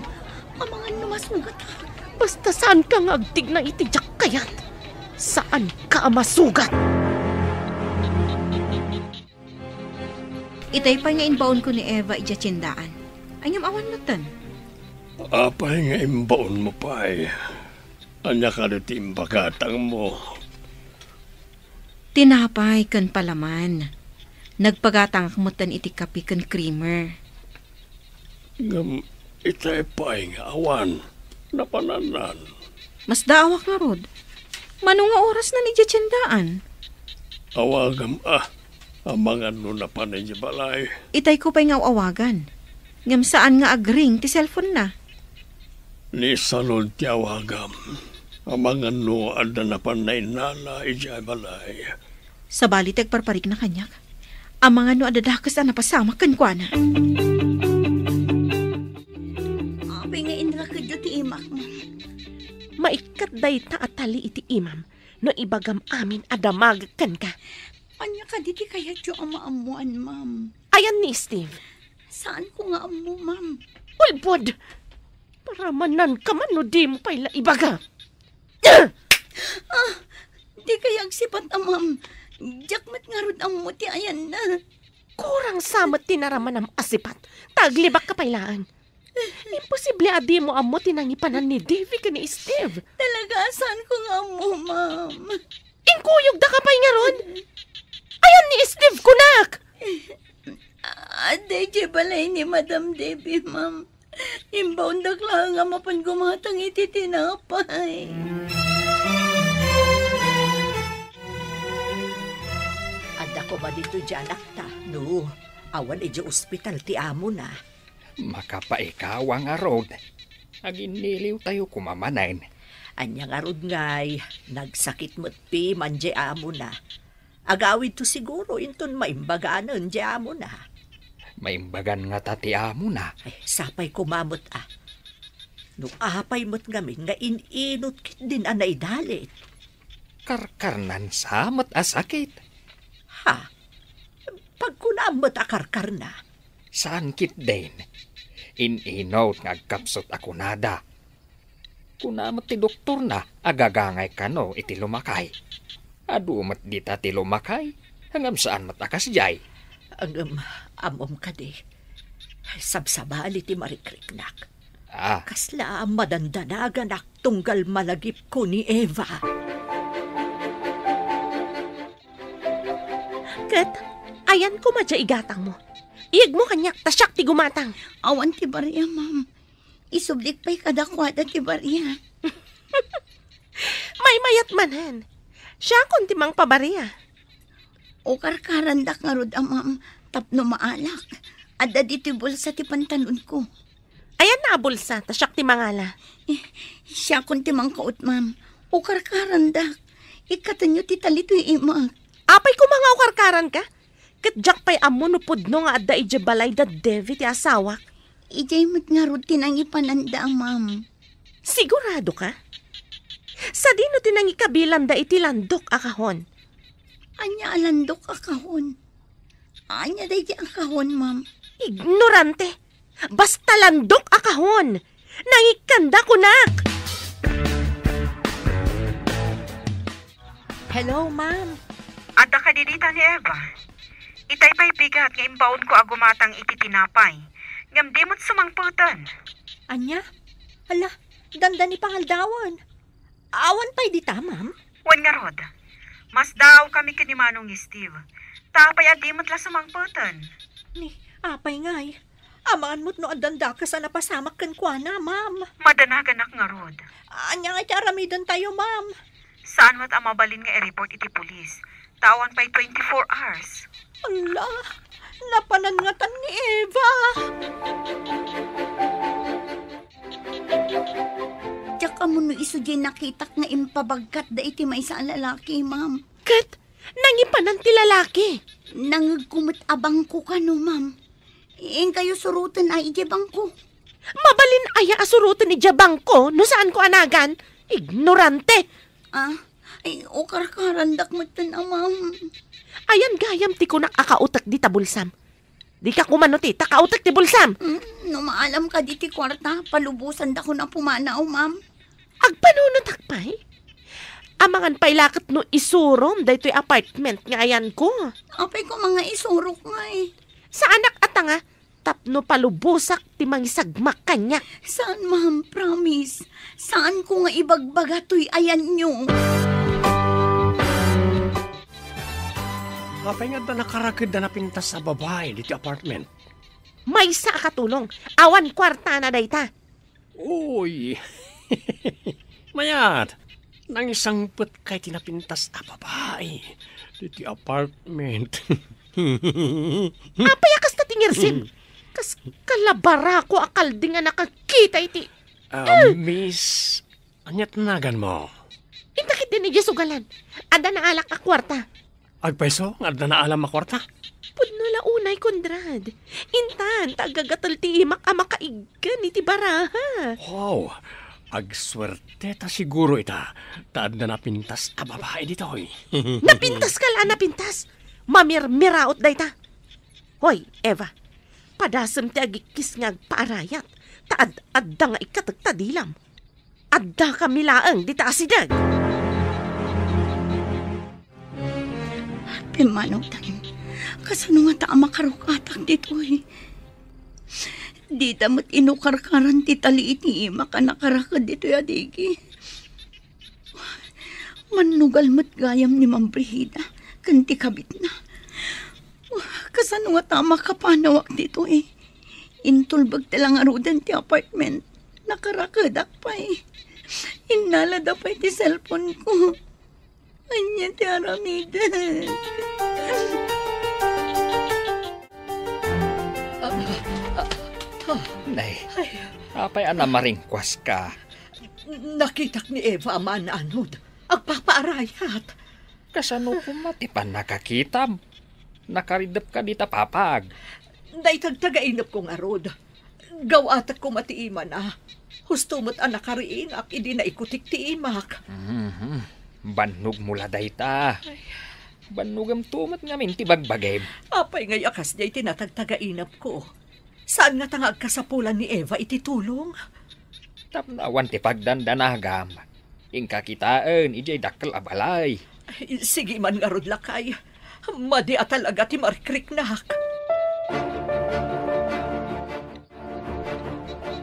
Amangan namasugat ha. Basta saan ka nga agtig na iti jak kayat? Saan ka masugat? Itay pa nga inbaon ko ni Eva ija tsindaan. Anyam awan mo tan. Apay nga imbaon mo pa eh. Anya ka na timbagatang mo. Tinapay kan palaman. Nagpagatang akmutan iti kapi kan creamer. Ngam itay pa nga awan. Napananan. Mas daawak nga rod. Manong nga oras na ni tsindaan. Awagam amangan no na panay di balay. Itay ko pa'y nga awagan. Ngam saan nga agring ti cellphone na. Ni salod ti awagam. Amangan no ada na panay nana ijay balay. Sa balitag parparik na kanyak. Amangan no adadakas na napasama kankwana. Apay nga inrakadyo ti imak mo. Maikat day taatali iti imam. No ibagam amin adamagakan ka. Anya ka di ti kaya dyo ang maamuan, ma'am. Ayan ni Steve. Saan ko nga amu, ma'am? Ulbod! Para manan ka man no di mo pa'y ibaga. Di kaya agsipat ma'am. Jakmat nga rod ang muti ayan na. Kurang samat tinaraman ang asipat. Taglibak ka pailaan. Imposible adi mo amo tinangipanan ni Davy ka ni Steve. Talaga, saan ko nga amu, ma'am? Inkuyog da ka pa'y nga ron. Ayan ni Steve kunak. Aday balay ni Madam Debbie, ma'am. Imbaon dakla nga mapan gumatang iti tinapay. Ada ko ba dito dyan, akta? No, awan iti ospital ti amo na. Makapaikaw ang arod. Aginiliw tayo kumamanain. Anyang arod ngay, nagsakit mo't pi manje amo na. Agawid to siguro inton maimbaganan di amo na. Maimbagan nga tati amo na. Ay, sapay kumamot No apay mo't ngamin nga ininot kit din anay dalit. Karkarnan samat asakit. Ha? Pag kunamot akarkar na, Saan kit din? Ininaw nga agkapsot ako nada. Kunamat ti doktor na, agagangay ka no, iti lumakay. Adumat dita ti lumakay, hanggang saan matakas jay. Ang amom ka di. Sabsabali ti marikriknak. Kasla madandanagan tunggal malagip ko ni Eva. Kat, ayan ko madya igatang mo. Iyag mo kanyak, tasyak ti gumatang. Awan ti bariya, ma'am. Isublik pa'y kadakwada ti bariya. May mayat manan. Siya kun ti mang pabariya. O karkarandak nga rod, ma'am, tapno maalak. Adda dito bulsa ti pantalon ko. Ayan na bulsa, tasyak ti mangala. Siya kun ti mang kaot, ma'am. O karkarandak. Ikatanyo ti talito'y imak. Apay ko mga ukarkaran ka? Katjak pa'y amo no pudno nga adda ija balay da Devi ti asawak. Ijay mo't nga rod tinangi pananda, ma'am. Sigurado ka? Sa dino tinangi kabilan da iti landok akahon. Anya alandok akahon. Anya day di akahon, ma'am. Ignorante. Basta landok akahon. Nangikanda kunak. Hello, ma'am. Adda ka didita ni Eva. Itay pa'y bigat nga imbaon ko agumatang iti tinapay. Ngam di mo't sumangputan. Anya? Hala, danda ni pangaldawan. Awan pa'y dita, ma'am? Wan nga rod. Mas daw kami kinimanong ni Steve. Tapay adi mo't la sumangputan. Ni, apay ngay. Amaan mo't no adanda ka sa napasamak kan kwa na, ma'am. Madanaganak nga rod. Anya nga aramidan tayo, ma'am. Saan mo't amabalin nga i-report iti pulis? Tawan pa'y 24 hours. Ala, napanangatan ni Eva. Tsaka mo no iso di nakitak nga impabagkat da iti may sa lalaki, ma'am. Kat, nangipanan ti lalaki. Nangagkumot abang ko ka no, ma'am. Ing kayo surutan ay ijabang ko. Mabalin aya asurutan ni jabang ko no saan ko anagan. Ignorante. Ay, o karkarandak mo ito na, ma'am. Ayan gayam ti kunak akautak di tabulsam. Di ka kumano ti, takautak ti bulsam. No maalam ka di ti kwarta, palubusan da ko na pumanaw, ma'am. Agpanunod hakpay? Amangan pa'y lakat no isurom da ito'y apartment nga ayan ko. Apay ko mga isurok nga eh. Sa anak atanga, tapno palubusak ti mangisagmak kanya. Saan, ma'am? Promise. Saan ko nga ibagbaga to'y ayan nyo? Kapay nga da nakarakid da napintas sa babae dito apartment. May sa katulong. Awan kwarta na dayta. Uy. Mayat. Nang isang put kay tinapintas a babae dito apartment. Apay akas na tingirsin. Kas kalabara ko akal di nga nakakita iti. Miss, anyat nagan mo? Intakit din ni Jesugalan. Ada na alak a kwarta. Agpaiso, nga na alam makwarta? Pudno launay, Kondrad. Intan, tagagatal ti imak ama kaigan iti baraha. Wow, agswerte ta siguro ita. Taad na napintas a babae dito, hoy. Napintas ka la, napintas. Mamirmiraot day ta. Hoy, Eva, padasam ti agikis nga agpaarayat. Taad-adda nga ikatagtadilam. Adda kami laang di ta asidag. Pimanong tayo. Kasano nga ta makarukatak dito eh. Di damot inukarkaran ti taliit ni ima ka nakarakad dito ya digi. Manugal mo't gayam ni Ma'am Brigida. Kanti kabit na. Kasano nga ta makapanawak dito eh. Intulbag talang arudan ti apartment. Nakarakadak pa eh. Inalada pa ti cellphone ko. Anya ti aramida. Nay, apay maringkwas ka. Nakitak ni Eva aman anod. Agpapaarayat. Kasano kumatipan nakakitam? Nakaridap ka di tapapag. Daytagtagainap kong arod. Gawatak ko matiiman na. Husto mo't anakariin ak idi na ikutik ti imak. Banog mula dayta. Banugam tumat ngamin ti bagbagay. Apay ngay akas day tinatagtagainap ko. Saan nga tangag kasapulan ni Eva ititulong? Tapnawan ti pagdandanagam. Ingkakitaan, ijay dakkel abalay. Ay, sige man nga rod lakay. Madi at talaga ti marikrik nak.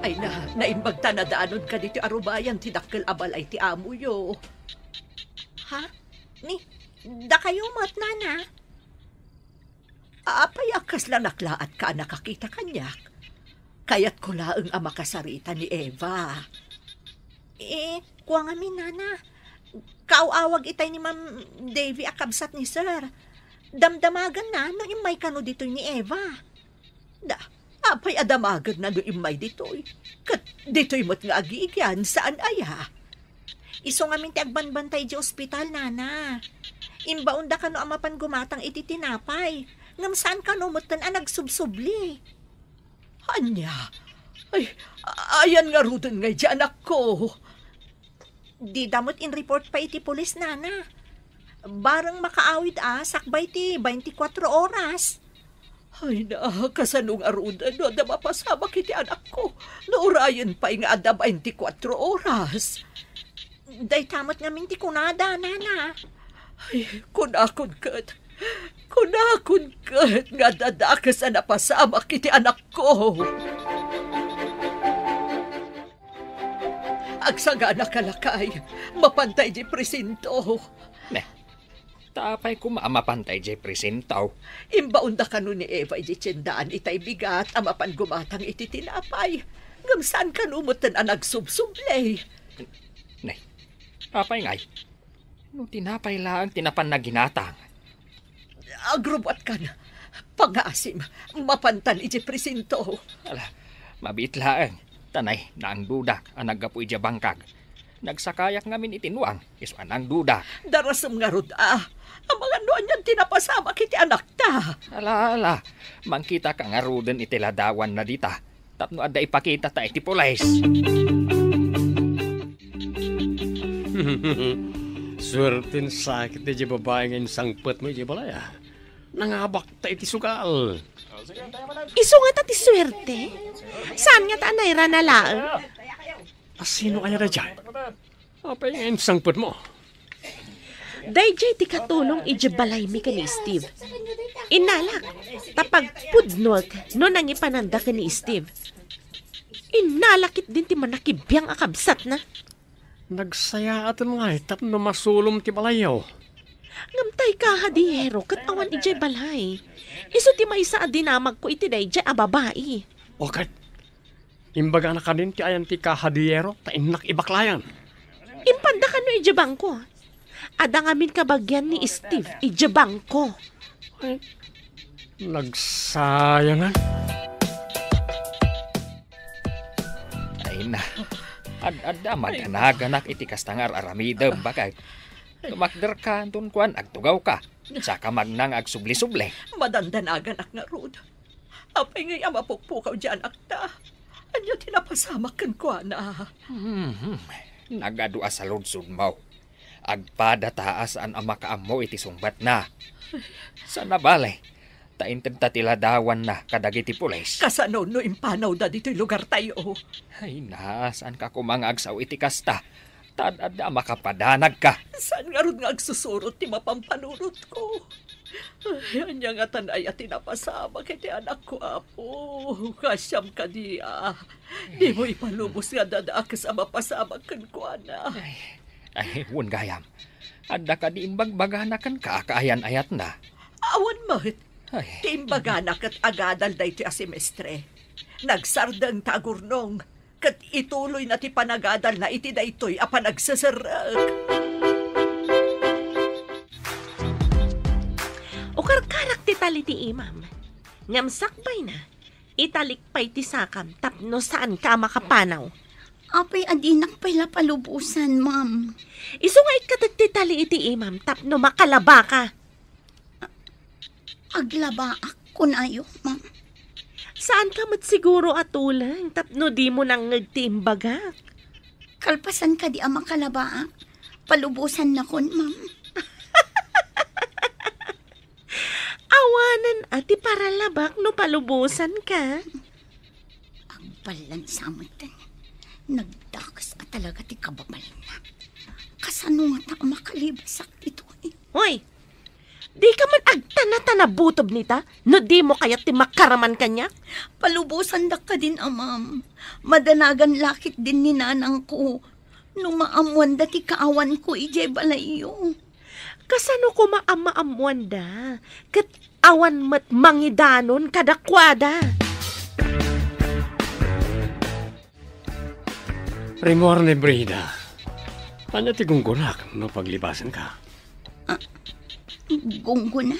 Ay naimbag tanadaanon ka dito arubayan ti dakkel abalay ti amo yo. Ha? Da kayo mat, nana? Apay akas lang naklaat ka nakakita kanyak. Kaya't ko laeng ang makasarita ni Eva. Kuwang amin, nana. Kaawawag itay ni Ma'am Davy akabsat ni Sir. Damdamagan na no imay kano dito ni Eva. Apay adamagan na no imay dito'y. Kat dito'y mo't nga agigyan, saan aya? Iso nga min ti agbanbantay di ospital, nana. Imbaunda ka no amapan gumatang iti tinapay. Ngam saan ka no mutan ang nagsubsubli. Anya, ayan nga rudon nga di anak ko. Di damot in report pa iti polis, nana. Barang makaawid sakbay ti 24 oras. Ay na, kasanong arudan no, da mapasabak iti anak ko. Naurayan pa nga ada 24 oras. Day tamot nga minti kunada, nana. Ay, kunakon kat nga dadakas na napasama kiti anak ko. Agsaga na kalakay, mapantay di presinto. Tapay ko maamapantay di presintaw. Imbaunda ka nun ni Eva di tiyendaan itay bigat, amapan gumatang iti tinapay. Ngam saan ka numutan ang nagsubsublay? Tapay ngay. No tinapay lang tinapan na ginatang. Agrubat ka na. Pag-aasim, mapantan iti presinto. Ala, mabit laang. Tanay, naang dudak, ang naggapu iti bangkag. Nagsakayak ngamin itinuang, isuan ang dudak. Darasam nga rod, ang mga noon yan tinapasama kiti anak ta. Ala, mangkita ka nga ruden iti ladawan na dita. Tapno ada ipakita ta iti polis. Swertin sakit di babae ngayon sangpet mo iti balaya. Nangabak ta iti sugal. Iso nga ta ti swerte. Saan nga ta anayra na laang? Sino kaya na dyan? Apay ngayon sangpet mo. Dayjay ti katulong ijabalay mi ka ni Steve. Inalak, tapag pudnot no nangipananda ka ni Steve. Inalakit din ti manakibiyang akabsat na. Nagsaya atin nga tapno masulom ti balayaw. Ngamtay ka hadiyero kat awan ijay balay. Iso ti may sa adinamag ko iti dayjay babae. Okay. Imbaga na ka din ti ayan ti kahadiyero ta inak ibaklayan. Impanda ka no ijabang ko. Ada ngamin kabagyan ni Steve ijabang ko. Ay, nagsayangan. Ay na, ada magananak iti kastangar aramidem bakay. Tumakder ka, tunkuan, agtugaw ka. Saka magnang agsubli-subli. Madandanagan ak nga rod. Apay ngay amapukpukaw dyan akta. Anya tinapasamak kan kwa na. Nagadua sa ludsud mo. Agpada taas ang amakaamo iti sumbat na. Sa nabale, tainted tatiladawan na kadagiti pulis. Kasano no impanaw da dito'y lugar tayo. Ay na, saan ka kumangagsaw iti kasta? Tadada makapadanag ka. Saan nga ron nga agsusurot ti mapampanurot ko? Ay, anya nga tanay at tinapasama kiti anak ko, apo. Kasyam ka diya. Di mo ipalubos nga dadaakas ang mapasama kan ko, ana. Ay, wun gayam. Adda ka di imbagbaganakan ka, kaayan-ayat na. Awan mahit. Ti imbaganak at agadal day ti asemestre. Nagsardang tagurnong. Kat ituloy na ti panagadal na iti daytoy apan nagsasarag. O karkarak ti tali ti imam. Ngamsakbay na. Italikpay ti sakam tapno saan ka makapanaw. Apay adinak pala palubusan, ma'am. Iso nga ikatat ti tali iti imam tapno makalaba ka. Aglaba ako na ayo, ma'am. Saan ka mat siguro atulang tapno di mo nang nagtiimbagak? Kalpasan ka di ama kalabaa. Palubusan na kon, ma'am. Awanan ati para labak no palubusan ka. Palan sa amutan. Nagdakas ka talaga ti kababal na. Kasano nga ta makalibasak dito eh. Hoy, di ka man agtana-tana butob nita, no di mo kaya ti makaraman kanya? Palubusan da ka din, amam. Madanagan lakit din ni nanang ko. Nung maamuan da ti kaawan ko, ijay balayo. Kasano ko maamaamuan da? Kat awan mat mangidanon kadakwada. Rimor ni Brida. Ano ti gunggunak no paglibasan ka? Gungguna?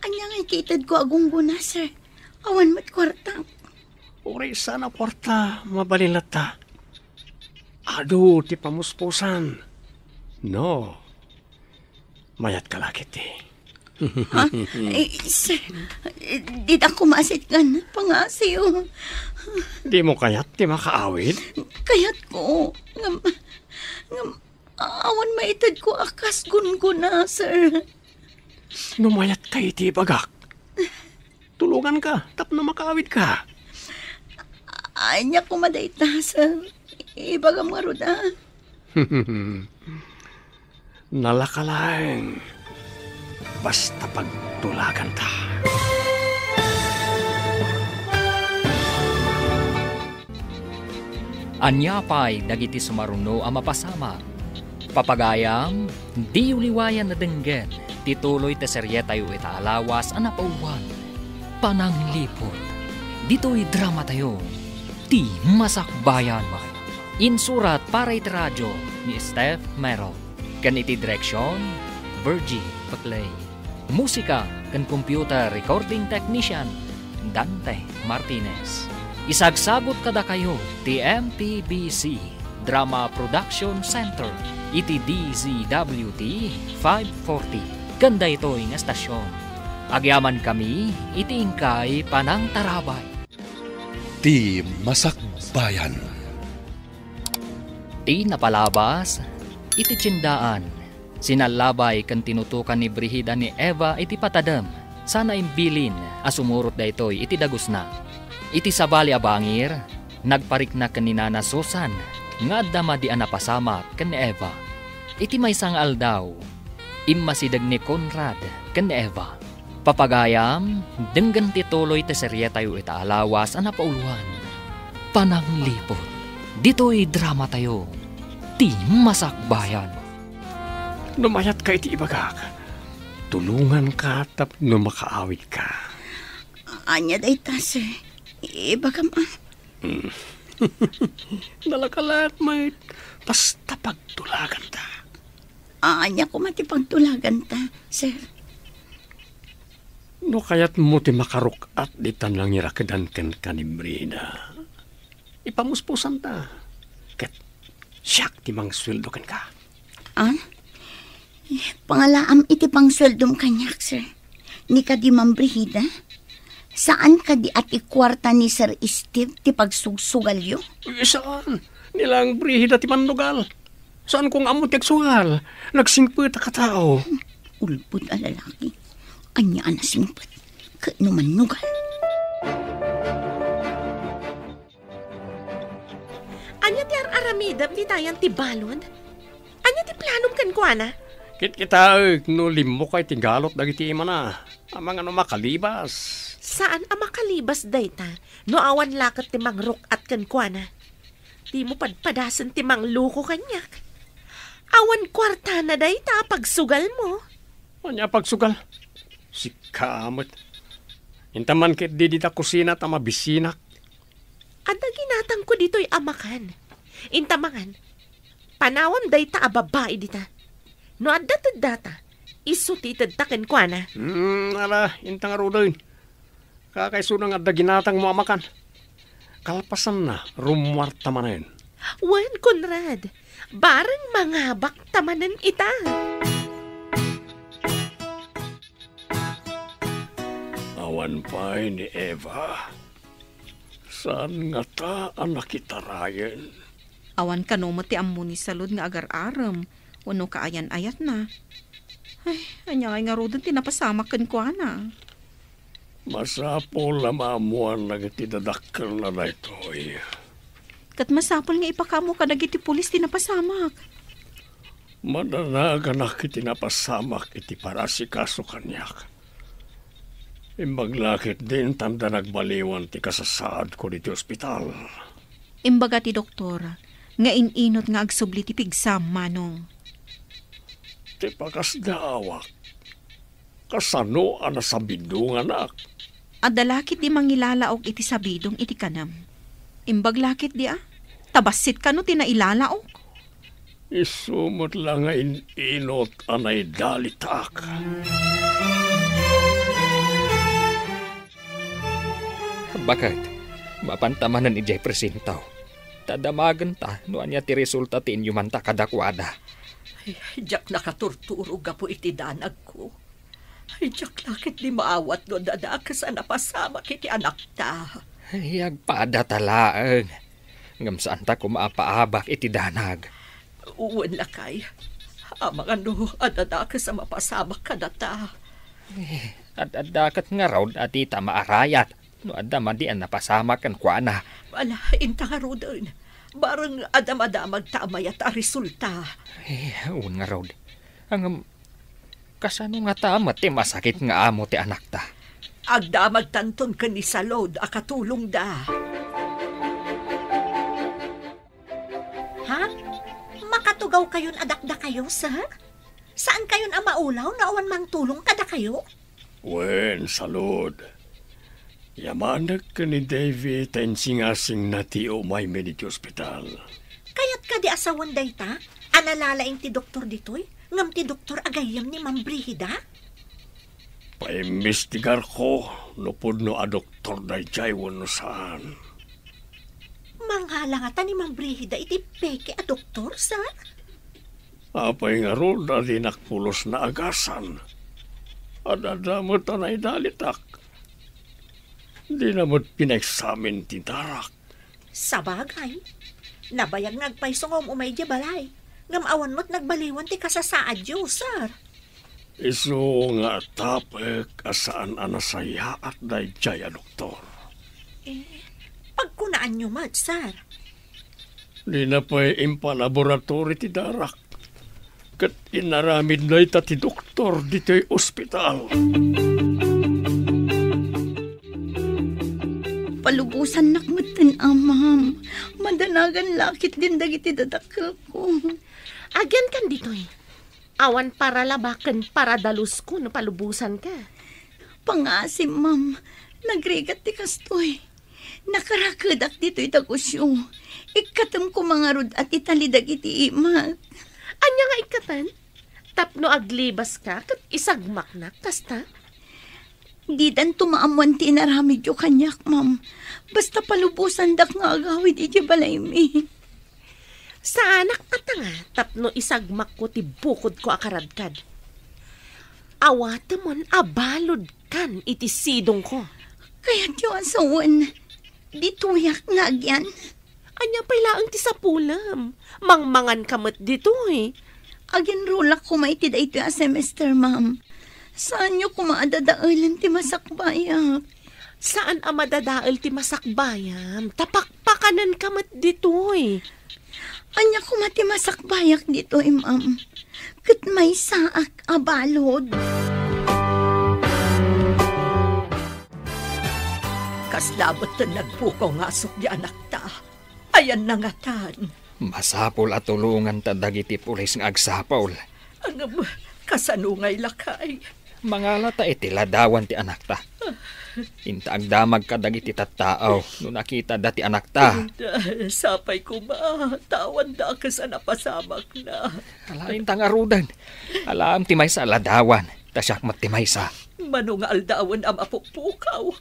Anyang ikitad ko agunguna, sir. Awan mat kwartang. Uri sana porta mabalilata. Ado ti pamuspusan. No. Mayat ka lakit eh. Ha? Sir, di na kumasit ka na pangasiyo. Di mo kayat ti makaawid? Kayat ko. Awan maitad ko akas gunguna, sir. Numayat ka iti bagak. Tulungan ka, tap na makaawid ka. Anya ko madayta, sir. Ibaga mga ruda. Nalakalang. Basta pagtulagan ta. Anya pa'y dagiti sumaruno ang mapasama. Papagayam, di uliwayan na denggen, tituloy te seryeta yu itaalawas ang napauwan. Pananglipot, dito'y drama tayo, ti masakbayan. Insurat para iti radyo ni Steph Merrill. Kan iti direksyon, Virgie Paclay. Musika kan computer recording technician, Dante Martinez. Isagsagot kada kayo ti MPBC Drama Production Center iti DZWT 540. Ganda ito nga estasyon. Agyaman kami iti ingkay Panang Tarabay. Ti Masakbayan. Ti napalabas iti tsindaan. Sinalabay kan tinutukan ni Brihida ni Eva iti patadam. Sana imbilin asumurot da ito'y iti dagos na. Iti sabali abangir, nagparik na kanina na Susan, nga dama di anapasama kan ni Eva. Iti may sangal daw, imasidag ni Conrad kan ni Eva. Papagayam, denggan tituloy te seryeta yu itaalawas ang napauluan. Pananglipot, dito'y drama tayo, ti masakbayan. Numayat ka iti ibagak. Tulungan ka tap no makaawid ka. Anya dayta, sir. Ibaga ma. Nalakalat, mate. Basta pagtulagan ta. Anya ko matipagtulagan ta, sir. No kayat mo ti makaruk at ditan lang irakadan kan kanibrida. Ipamuspusan ta. Ket siyak ti mang sweldo kan ka. Pangalaam iti pang sweldom kanyak, sir. Ni ka di mambrihida? Saan ka di at ikwarta ni Sir Steve ti pagsugsugal yo? Saan? Nilang brihida ti manugal. Saan kong amot yagsugal? Nagsingpet ka tao. Ulpud a lalaki. Anya anasingpet. Kano manugal. Anya ti aramidam di tayan ti balon? Anya ti planom kan ko, ana? Kita no limo kay tigalot dagiti imana. Amang ano makalibas. Saan ang makalibas dayta? No awan lakat ti mangrok at kan ko, ana? Di mo padpadasan ti mangluko kanyak. Awan kwarta na dayta pagsugal mo. Anya pagsugal? Si kamot. Intaman kit di dita kusina ta mabisinak. Ada ginatang ko dito'y amakan. Intamangan. Panawam dayta a babae dita. No adda data. Isutitad taken ko, ana. Ala, intang arudoy. Kakaisunang adda ginatang mo amakan. Kalpasan na, rumwarta manayin. Wan, Conrad. Barang mangabak tamanan ita. Awan pa ni Eva. Saan nga ta ang nakitarayan? Awan ka no mati ammo ni salud nga agar-aram. Wano kaayan-ayat na. Ay, anya nga rodan tinapasama kan ko, ana. Masapol na maamuan na itidadakkel na na ito'y. Kat masapol nga ipakamo ka nagiti pulis tinapasamak. Madanagan iti napasamak iti para si kaso kanyak. Imbaglakit din tanda nagbaliwan ti kasasaad ko diti ospital. Imbaga ti doktor, nga ininot nga agsubli ti pigsam, Manong. Ti pakasdaawak. Kasano ana sabidong anak? Adalakit di mangilalaog iti sabidong iti kanam. Imbaglakit di tabasit ka no tinailalaog. Isumot lang nga inot anay dalitak. Bakit? Mapantamanan ni Jay Presintaw. Tadamagan ta, no anya ti resulta ti inyuman ta kadakwada. Ay, jak nakaturturog po iti danag ko. Ay, jak lakit di maawat no dadakas ang napasama kiti anak ta. Ay, agpada talaang. Ngam saan ta kumaapaabak iti danag. Uwan lakay. Amang ano, adadakas ang mapasama ka na ta. At adakat nga raw at ita maarayat. No adamadi ang napasama kan kuana. Wala, inta nga ro doon. Barang adamad tamay at resulta. Un nga raw. Ang kasano nga tamat ti masakit nga amo ti anak ta. Agdamag tanton ka ni Salod, akatulong da. Ha? Makatugaw kayon adakda kayo, sir? Saan kayon ang maulaw na awan mang tulong kada kayo? Wen, Salud. Yamanak ka ni David tayo singasing na ti umay mediti ospital. Kaya't ka di asawan day ta? Analalaing ti doktor ditoy? Ngam ti doktor agayam ni Ma'am Brigida? Paimbestigar ko, nupod no a doktor day jay wano saan. Manghala nga ta ni Ma'am Brigida iti peke a doktor, sir? Apay nga ro na dinakpulos na agasan. Adadamot anay dalitak. Di naman pinagsamin ti darak. Sabagay. Nabayag nagpaisongom umay di balay. Ngam awan mo't nagbaliwan ti kasasaad yo, sir. Iso nga tapek asaan anasaya at day jaya doktor. Pagkunaan nyo mat, sir. Di na pa'y impalaboratory ti darak. Kat inaramid na ita ti doktor dito'y ospital. Palubusan nakmatan, ma'am. Madanagan lakit din dagiti dadakkel ko. Agyan kan ditoy. Awan para labakan para dalus ko no palubusan ka. Pangasim, ma'am. Nagrigat ti kastoy. Nakarakadak dito'y tagusyo. Ikatam ko mga rod at italidag iti imat. Anya nga ikatan? Tapno aglibas ka kat isagmak na kasta? Di dan tumaamuan ti naramid yo kanyak, ma'am. Basta palubusan dak nga agawid iti balay mi. Sa anak at nga, tapno isagmak ko ti bukod ko akaradkad. Awatamon abalod kan iti sidong ko. Kaya't yo asawan, di tuyak nga agyan. Anya pailaang ti sapulam. Mangmangan kamot dito eh. Agyan rolak ko maitid ito a semester, ma'am. Saan nyo kumaadadaalan ti masakbayak? Saan ang madadaal ti masakbayam? Tapakpakanan kamot dito eh. Anya kumati masakbayak dito, ma'am. Kat may saak abalod. Kaslabot na nagpukaw nga asok di anak ta. Ayan na nga tan. Masapol at tulungan ta dagiti pulis nga agsapol. Ano kasanungay lakay? Mangalata iti ladawan ti anak ta. Inta ang damag ka dagiti tattaaw no nakita dati anak ta. Sapay ko ba? Tawan da ka sa napasamak na. Alain tang arudan. Alam ti may sa ladawan. Tasyak mat ti may sa. Manong aldawan ang apupukaw.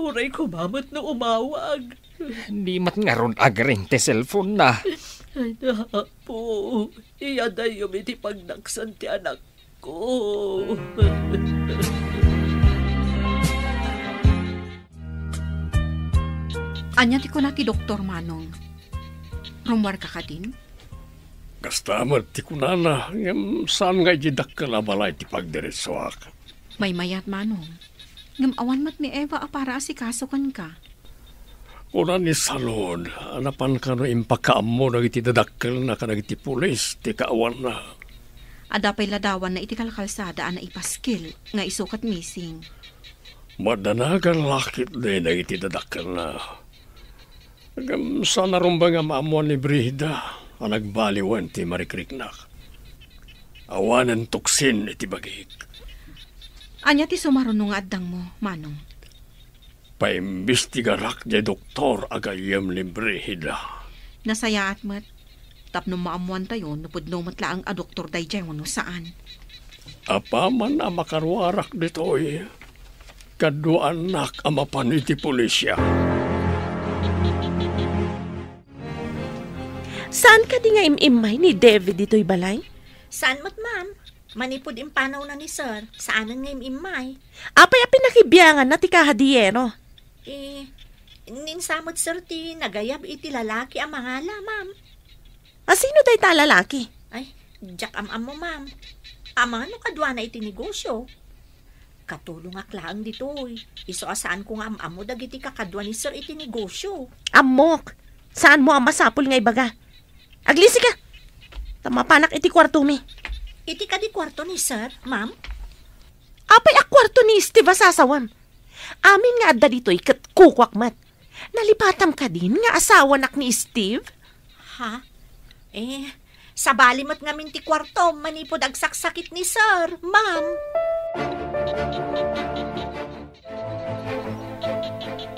Uray ko mamot na umawag. Di mat nga ron agring ti cellphone na. Ay po, iyaday yung iti pagnaksan ti anak ko. Anya ti ko na ti Doktor Manong. Rumwar ka ka din? Kastamat ti kunana, ngam saan nga ijidak ka na balay ti pagdiretsoak. May mayat, Manong. Ngam awan mat ni Eva para asikasukan ka. Una ni salon, anapan ka no impakaam mo na iti dadakkel na ka iti pulis, ti kaawan na. Adapay ladawan na iti kalkalsada na ipaskil nga isukat missing. Madanagan lakit din na iti dadakkel na. Agam sa narumba nga maamuan ni Brihida, ang nagbaliwan ti Marikriknak. Awanan tuksin iti bagik. Anya ti sumarunong nga addang mo, Manong. Paimbestigarak di doktor agayam ni Brihida. Nasayaat mat. Tapno maamuan tayo, napudno matlaang a doktor day jay wano saan. Apa man na makarwarak ditoy, kaduan nak amapan iti pulisya. Saan ka di nga imimay ni David dito'y balay? Saan mo't ma'am? Manipod impanaw na ni sir. Saanan nga imay? Apay pinakibiyangan na ti kahadiyero. Ninsamot sir ti nagayab iti lalaki ang mga ma'am. Sino day ta lalaki? Ay, Jack am mo ma'am. Ama no kadwa na iti negosyo. Katulong aklaan ditoy. Iso asaan ko nga am mo dagiti kakadwa ni sir iti negosyo. Amok, saan mo ang masapul nga ibaga? Aglisi ka. Tamapanak iti kwarto mi. Iti ka di kwarto ni sir, ma'am? Apay a kwarto ni Steve asasawam. Amin nga adda dito'y kat kukwak mat. Nalipatam ka din nga asawa nak ni Steve? Ha? Sa balimat nga minti kwarto, manipod agsaksakit ni sir, ma'am.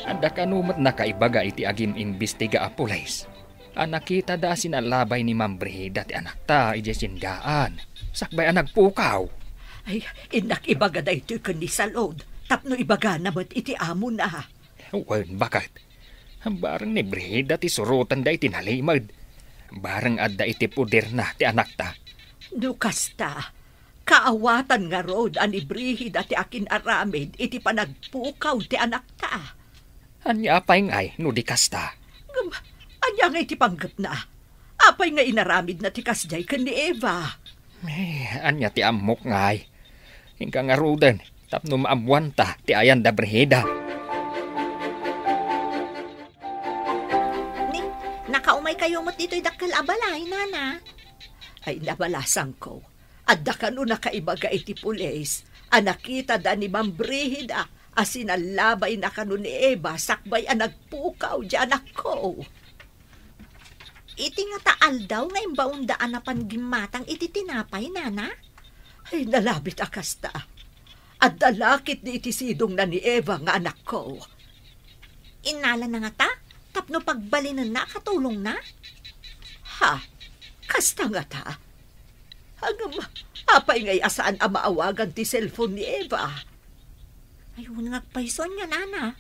Anda kanumat na kaibaga iti agim imbestiga a pulis. Nakita da sinalabay ni Ma'am Brihida ti anak ta iti singgaan. Sakbay ang nagpukaw. Ay, inak ibaga da ito kundi sa load. Tapno ibaga naman iti amo na. Well, bakit? Barang ni Brihida ti surutan da iti nalimad. Barang adda iti puder na ti anak ta. Dukas ta, kaawatan nga road an ibrihid at akin aramid iti panagpukaw ti anak ta. Anya apay ngay, no di kasta. Anya nga iti panggap na. Apay nga inaramid na ti kasjay kan ni Eva. Anya ti amok ngay. Hingga nga rodan, tapno maamuan ta ti ayan da Brihida. Nakaumay kayo mo't dito'y dakal abalay, nana. Ay nabalasan ko. Adda ka no nakaibaga iti pulis. Anakita da ni Ma'am Brihida. Asinalabay na kanu ni Eva. Sakbay ang nagpukaw di anak ko. Iti nga taal daw nga imbaundaan na pangimatang iti tinapay, nana. Ay nalabit akasta. At dalakit ni iti sidong na ni Eva nga anak ko. Inala na nga ta? Tapno pagbalinan na, katulong na? Ha? Kasta nga ta? Hanggang apay ngay asaan ang maawagan ti cellphone ni Eva. Ayun nga payson nga, nana.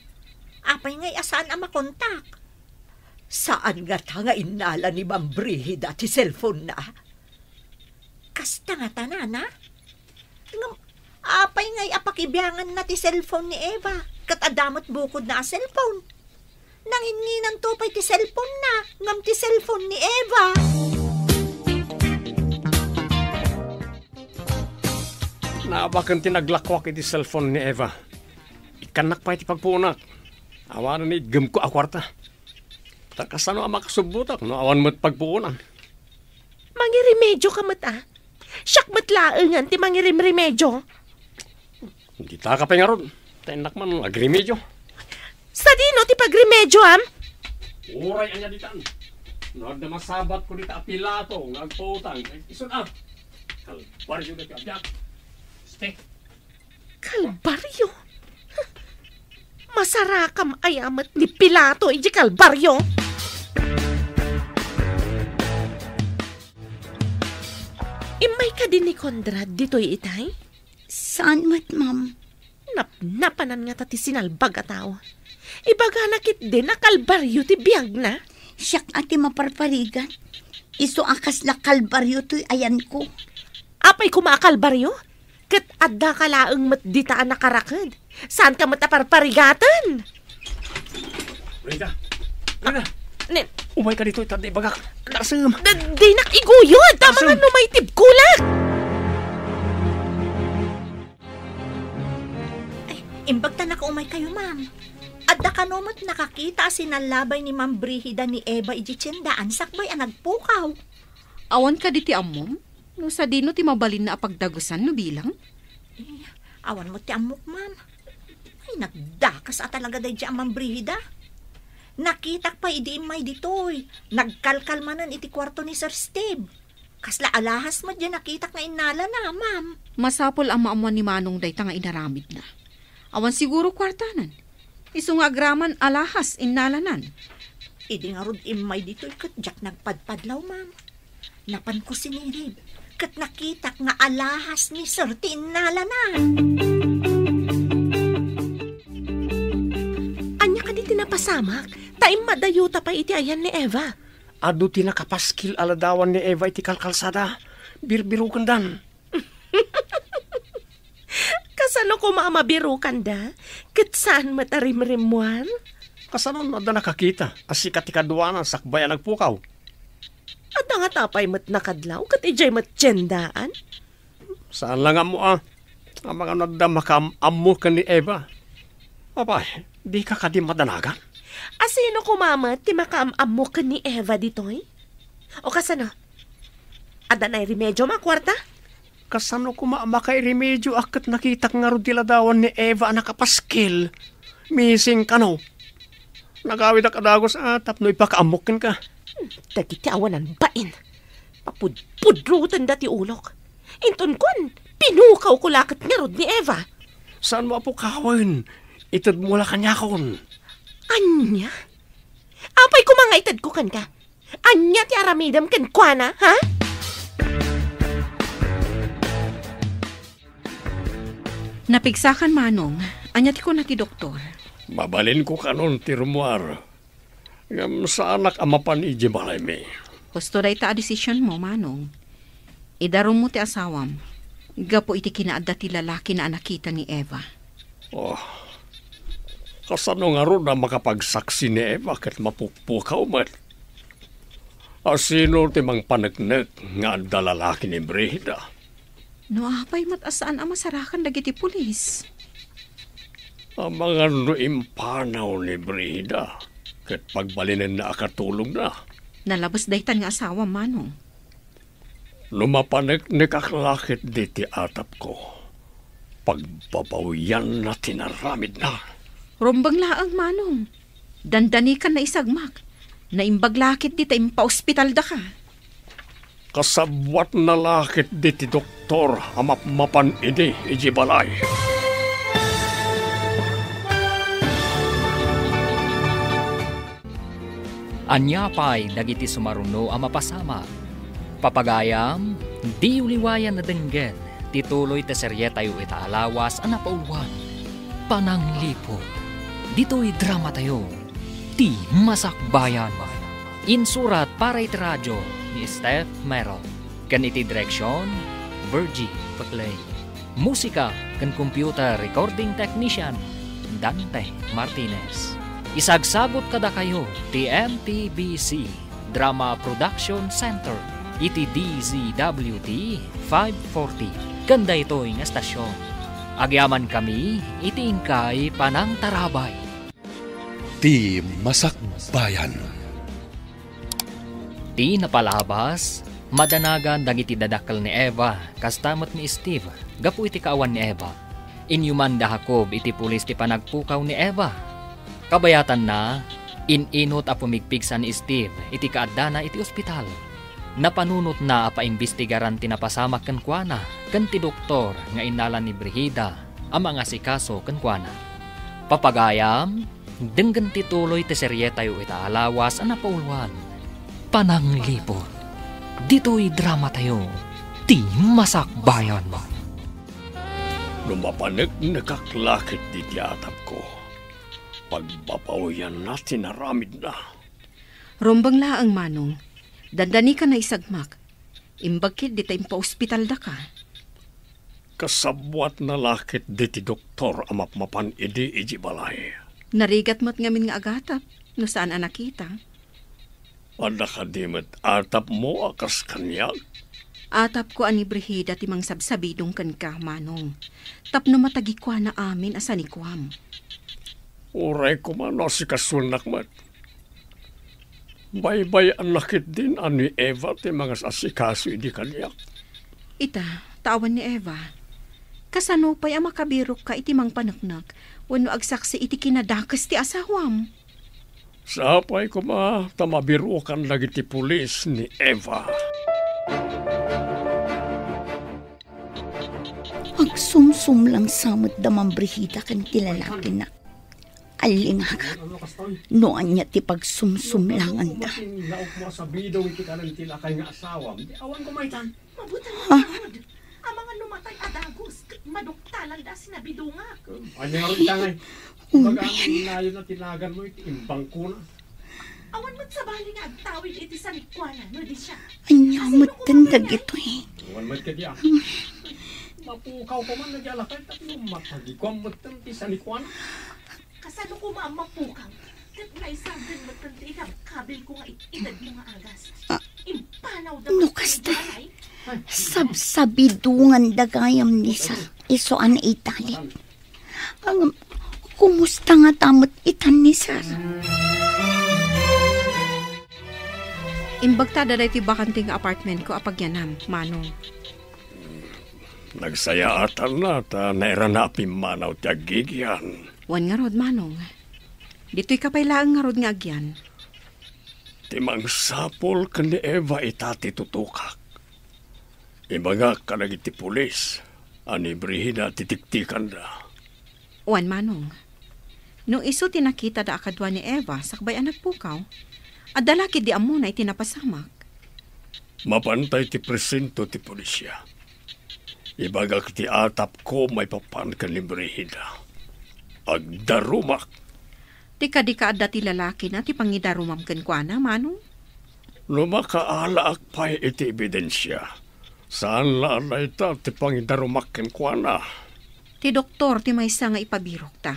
Apay ngay asaan ang makontak. Saan nga ta nga inala ni Ma'am Brihida ti cellphone na? Kasta nga ta, nana. Apay ngay apakibiyangan na ti cellphone ni Eva. Katadamot bukod na a cellphone. Nanginginan to pa'y ti cellphone na, ngam ti cellphone ni Eva. Naabakan tinaglakwak iti cellphone ni Eva. Ikanak pa iti pagpunak. Awanan ni gam ko akwarta. Takasano ang makasubutak, no awan mo't pagpuunan. Mangiremedyo ka mat Siyak matlaangan ti mangirimremedyo. Hindi ta ka pa nga ron. Tenak man, agremedyo. Sa dino ti pagremedyo, am? Uray anya ditan. Noad na masabat ko dita apilato, ngagputang. Isun up. Kalbaryo na kabyak. Stick. Kalbaryo? Masarakam ayamat ni Pilato iji kalbaryo. Imay ka din ni Conrad dito'y itay? Saan mat, ma'am? Napanan nga tati sinalbag a tao. Ibaga nakit din na kalbaryo ti biyag na. Siyak ati maparparigan. Iso akas la kalbaryo to'y ayan ko. Apay kumakalbaryo? Kat adda ka laang matditaan na karakad. Saan ka mataparparigatan? Rita! Nen, umay ka dito, itanda ibagak. Nasam! Di nakiguyod! Tama nga numaytib kulak! Imbagta na kaumay kayo, ma'am. At da kanomot nakakita sinalabay ni Ma'am Brihida ni Eva iji tiyendaan sakbay ang nagpukaw. Awan ka di ti amom? No sa dino ti mabalin na apagdagusan no bilang? Awan mo ti amok, ma'am. Ay, nagdakas at talaga day Ma'am Brihida. Nakitak pa idi imay ditoy. Nagkalkal manan iti kwarto ni Sir Steve. Kasla alahas mo dyan nakitak na inala na, ma'am. Masapol ang maamuan ni Manong dayta nga inaramid na. Awan siguro kwartanan. Isu nga agraman alahas inalanan. Idi nga rod imay ditoy kat jak nagpadpadlaw, ma'am. Napan ko sinirib. Kat nakitak nga alahas ni Sir ti inalanan. Anya ka di tinapasamak? Taim madayuta pa iti ayan ni Eva. Adu ti nakapaskil aladawan ni Eva iti kalkalsada. Birbirukan dan. Kasano ko maamabirukan da? Kat saan matarimrimuan? Kasano na da nakakita? Asikat ti kaduanan sakbay ang nagpukaw. At nga tapay mat nakadlaw, kat ijay mat tiyendaan? Saan lang mo Ang mga nadda makamamu ka ni Eva. Abay, di ka kadi madanagan. Asino kumamat ti makaamamu ka ni Eva ditoy? O kasano? Ada na remedyo makwarta? Kasano ko makay remedyo akat nakitak nga ro diladawan ni Eva ang nakapaskil. Missing ka no. Nagawid ak adagos atap no ipakaamukin ka. Dagiti awanan bain. Papudpudrutan dati ulok. Inton kon, pinukaw ko lakat nga rod ni Eva. Saan mo po kawin? Itad mo la kanya kon. Anya? Apay ko mga itad ko kan ka. Anya ti aramidam kan kwa na, ha? Napigsakan Manong, anyat ko na ti doktor. Mabalin ko kanon ti rumuar. Ngam sa anak amapan iji balay mi. Gusto day ta a desisyon mo, Manong. Idarom mo ti asawam. Gapo iti kinaadda ti lalaki na anakita ni Eva. Oh, kasano nga ro na makapagsaksi ni Eva kat mapukpukaw man. Asino ti mang panagnek nga adda lalaki ni Brihida. No apay matasaan ang masarakan dagiti pulis. Ang mga no impanaw ni Brihida kat pagbalinan na akatulong na. Nalabas daytan nga asawa, Manong. Lumapanek ni kaklakit di ti atap ko. Pagbabawian na tinaramid na. Rombang laang, Manong. Dandani ka na isagmak. Naimbaglakit di ta impa-ospital da ka. Kasabwat na lakit di ti doktor amapmapan iji balay. Anyapay dagiti sumaruno a mapasama. Papagayam, di uliwayan na denggen, tituloy ta serye tayo itaalawas a napaulwan. Pananglipot, dito'y drama tayo, ti masakbayan. Insurat para iti radyo ni Steph Merrill. Kan iti direksyon, Virgie Paclay. Musika kan computer recording technician, Dante Martinez. Isagsagot kada kayo ti MTBC Drama Production Center iti DZWT 540 kanda ito'y nga estasyon. Agyaman kami iti ingkay Panang Tarabay. Ti Masakbayan. Ti napalabas, madanagan dagiti dadakkel ni Eva kastamot ni Steve gapu iti kaawan ni Eva. Inyuman da Jacob iti pulis ti panagpukaw ni Eva. Kabayatan na, ininot a pumigpigsan ni Steve iti kaadana iti ospital. Napanunot na a paimbestigaran ti napasamak ken kuana ken ti doktor nga inalan ni Brihida ang mga sikaso ken kuana. Papagayam, denggen ti tuloy ti serye tayo itaalawas a napaulwan. Pananglipot, dito'y drama tayo, ti masakbayan. Lumapanek nakaklakit di ti atap ko. Pagbabawian na tinaramid na. Rombang laang, Manong. Dandani ka na isagmak. Imbagkit di tayo pa-ospital da ka. Kasabwat na lakit di ti doktor amapmapan iji balay. Narigat mo't ngamin nga agatap, no saan anakita. Ada kadimit atap mo akas kanyag. Atap ko ani Brihida ti mang sabsabidong kan ka, Manong. Tapno matagi kwa na amin asa ni Kwam. Uray ko man si kasulnak mat. Baybay ang nakit din ani Eva ti mga asikaso idi kanyak. Ita, tawan ni Eva. Kasano pa'y ang makabirok ka iti mang panaknak, wano agsaksi iti kinadakas ti asawam. Sapay ko tamabirukan lagi ti pulis ni Eva. Agsumsum lang samot damang Brihida kan tilalaki na. Alingagak. Noan niya ti pagsumsum lang anda. Laok mo sa bidong iti ka ng tilakay nga asawam. Di awan ko maitan. Mabutan Lord. Ang mga numatay adagos, maduktalan da sinabidunga. Ano nga rin tangay? Baga ang inayo na tinagan mo iti imbang ko na. Awan mo't sabali nga agtawid iti sanikwana, no di siya. Anyamot tandag ito eh. Awan mo't ka diya. Mapukaw ko man nagyalakay tapos matagikwan mo't ti sanikwana. Kasano ko maamapukaw? Kat naisagan mo't tanti kabil ko nga itad mo nga agas. Impanaw dapat No, kasta. Sabsabidungan dagayam ni sa isuan itali. Ang kumusta nga tamot itan ni Sir? Imbagta daday ti bakanting apartment ko apagyanam, Manong. Nagsayaatan na ta naira na apimanaw ti agigyan. Wan nga rod, Manong. Dito'y kapaylaang nga rod nga agyan. Timang sapol ka ni Eva itati tutukak. Ibaga ka nagiti pulis. Ani Brihida titiktikan da. Wan, Manong. Nung iso tinakita da akadwa ni Eva, sakbay ang nagpukaw, at dalaki di amo na itinapasamak. Mapantay ti presinto ti pulisya. Ibaga ti atap ko may papan ka ni Brihida. Agdarumak. Ti kadikaada ti lalaki na ti pangidarumam ken kuana, Manong. Lumakaalaak pa'y iti ebidensya. Saan lalay ta ti pangidarumak ken kuana? Ti doktor ti maysa nga ipabirok ta.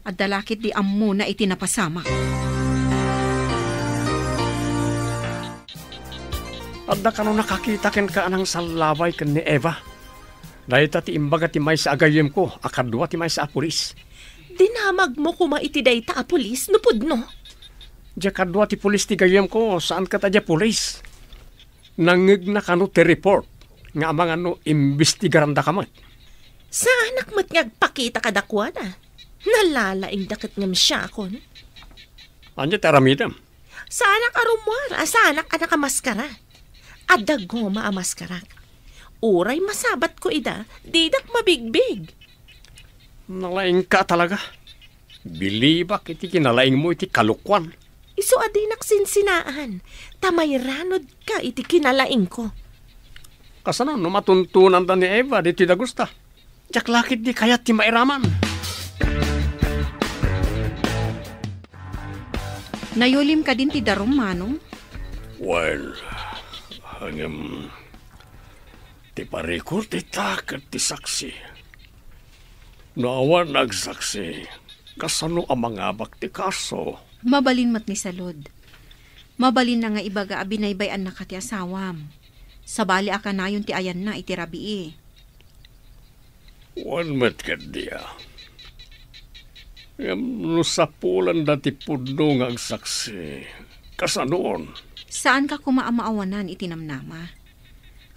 At dalakit di ammo na itinapasamak. Adda ka nung nakakita ken ka anang salaway ken ni Eva. Dahil ti imbaga ti maysa agayem ko, akadwa ti maysa apulis. Dinamag mo kuma iti dayta a pulis, nupod no? Diya kadwa ti pulis ti gayem ko, saan ka ta diya pulis? Nangig na kano ti report, nga mga imbestigaran da kamat. Sa anak mo't ngagpakita ka dakwa na. Nalalaing dakit ngam siya akon. Anya ti aramidam? Sa anak arumwar, sa anak amaskara. Adagoma amaskara. Uray masabat ko ida, didak mabigbig. Nalaing ka talaga. Bilibak iti kinalaing mo iti kalukwan. Iso adinak sinsinaan. Tamay ranod ka iti kinalaing ko. Kasano, matuntunan da ni Eva dito da gusta. Diyak lakit di kayat ti mairaman. Nayulim ka din ti darum, Manong? Well, hanggang ti parikor ti takat ti saksi. Naawan nagsaksi, kasano ang mga bakti kaso? Mabalin mat ni Salud. Mabalin na nga ibaga abinaybayan na ka ti asawam. Sabali aka na yun ti ayan na iti rabii. Wan mat ka diya. Nusapulan dati pudno nga ang saksi. Kasanoon? Saan ka kumaamaawanan itinamnama?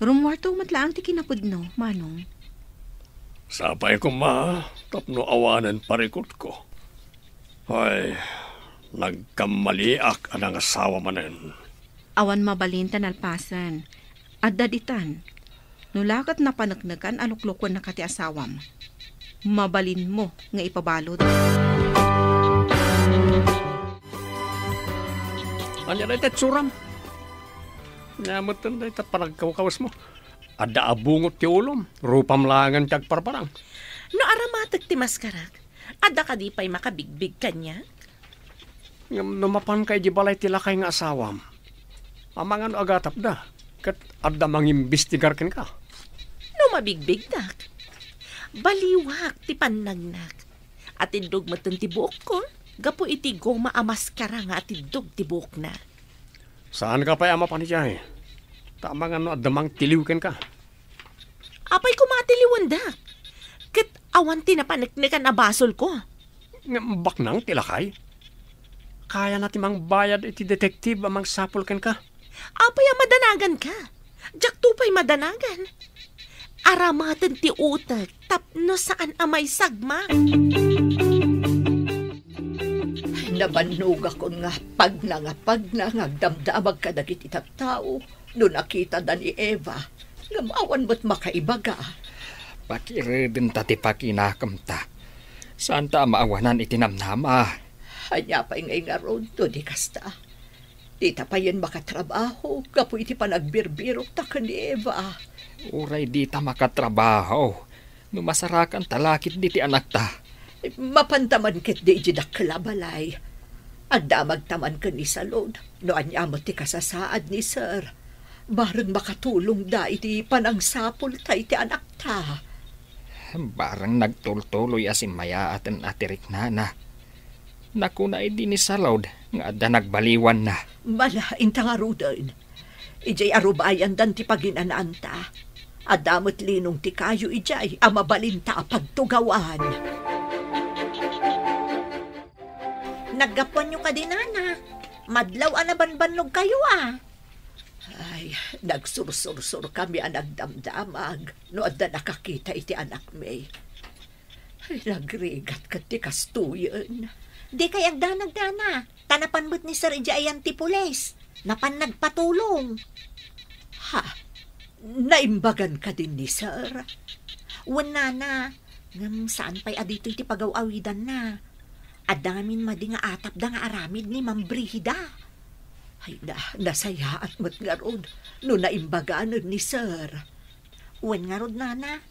Rumwarto matlaang ti kinapudno, Manong. Sapay ko tapno awanan parikot ko. Ay, nagkamaliak ang asawa manen. Awan mabalin tanalpasan. At daditan, nulakat na panagnagan aluklukon na kati asawam. Mabalin mo nga ipabalod. Anya na ito tsuram. Nyamatan na ito panagkawakawas mo. Ada abungot ti ulom, rupam langan tiyag parparang. No aramatag ti maskarak, ada ka di pa'y makabigbig kanya? Numapan kay di balay ti lakay nga asawam. Amang ano agatap da, kat ada mangimbestigar ken ka. No mabigbig dak, baliwak ti panagnak. At indog matun ti buok ko, gapo iti goma amaskara nga at indog ti buok na. Saan ka pa'y ama panijay? Tama nga no, adamang tiliwken ka. Apay ko matiliwan da. Kat awan tinapaniknikan na basol ko. Ngambak nang tilakay. Kaya natin mang bayad iti detektiv amang sapulken ka. Apay madanagan ka. Jak tupay madanagan. Aramatan ti utak tapno saan amay sagma. Nabannog ako nga pag nagdamdamag ka dagiti tattao no nakita da ni Eva. Ngamawan mo't makaibaga. Pakiridin tati pakinakam ta. Saan ta maawanan itinamnama? Hanya pa ingay nga ron to di kasta. Di ta pa yan makatrabaho. Kapo iti panagbirbirok ta ka ni Eva. Uray di ta makatrabaho. Numasarakan talakit di ti anak ta. Mapantaman ket di jidak kalabalay. Adda magtaman ka ni salon. No anya mo ti kasasaad ni sir. Barang makatulong da iti panangsapol ta iti anak ta. Barang nagtultuloy asin maya atin atirik na. Naku na di ni salod nga adda nagbaliwan na. Malain ta nga rudan. Ijay arubayan dan ti paginanaan ta. Adamot linong ti kayo ijay amabalin ta pagtugawan. Naggapuan nyo ka din, Nana. Madlaw anabanbanog kayo, ah. Ay, nagsursur-sur kami ang nagdamdamag. No, adda nakakita iti anak may. Ay, nagrigat ka ti kastuyan. Di kay agdanag-dana. Tanapan mo't ni Sir Ijayan ti pulis. Napan nagpatulong. Ha? Naimbagan ka din ni Sir? Wan, Nana. Ngam saan pa'y adito iti pagaw-awidan na. Adamin madi nga atap da nga aramid ni Ma'am Brihida. Ay nasaya at mat nga rod, no naimbagaan ni Sir. Uwan nga rod, Nana.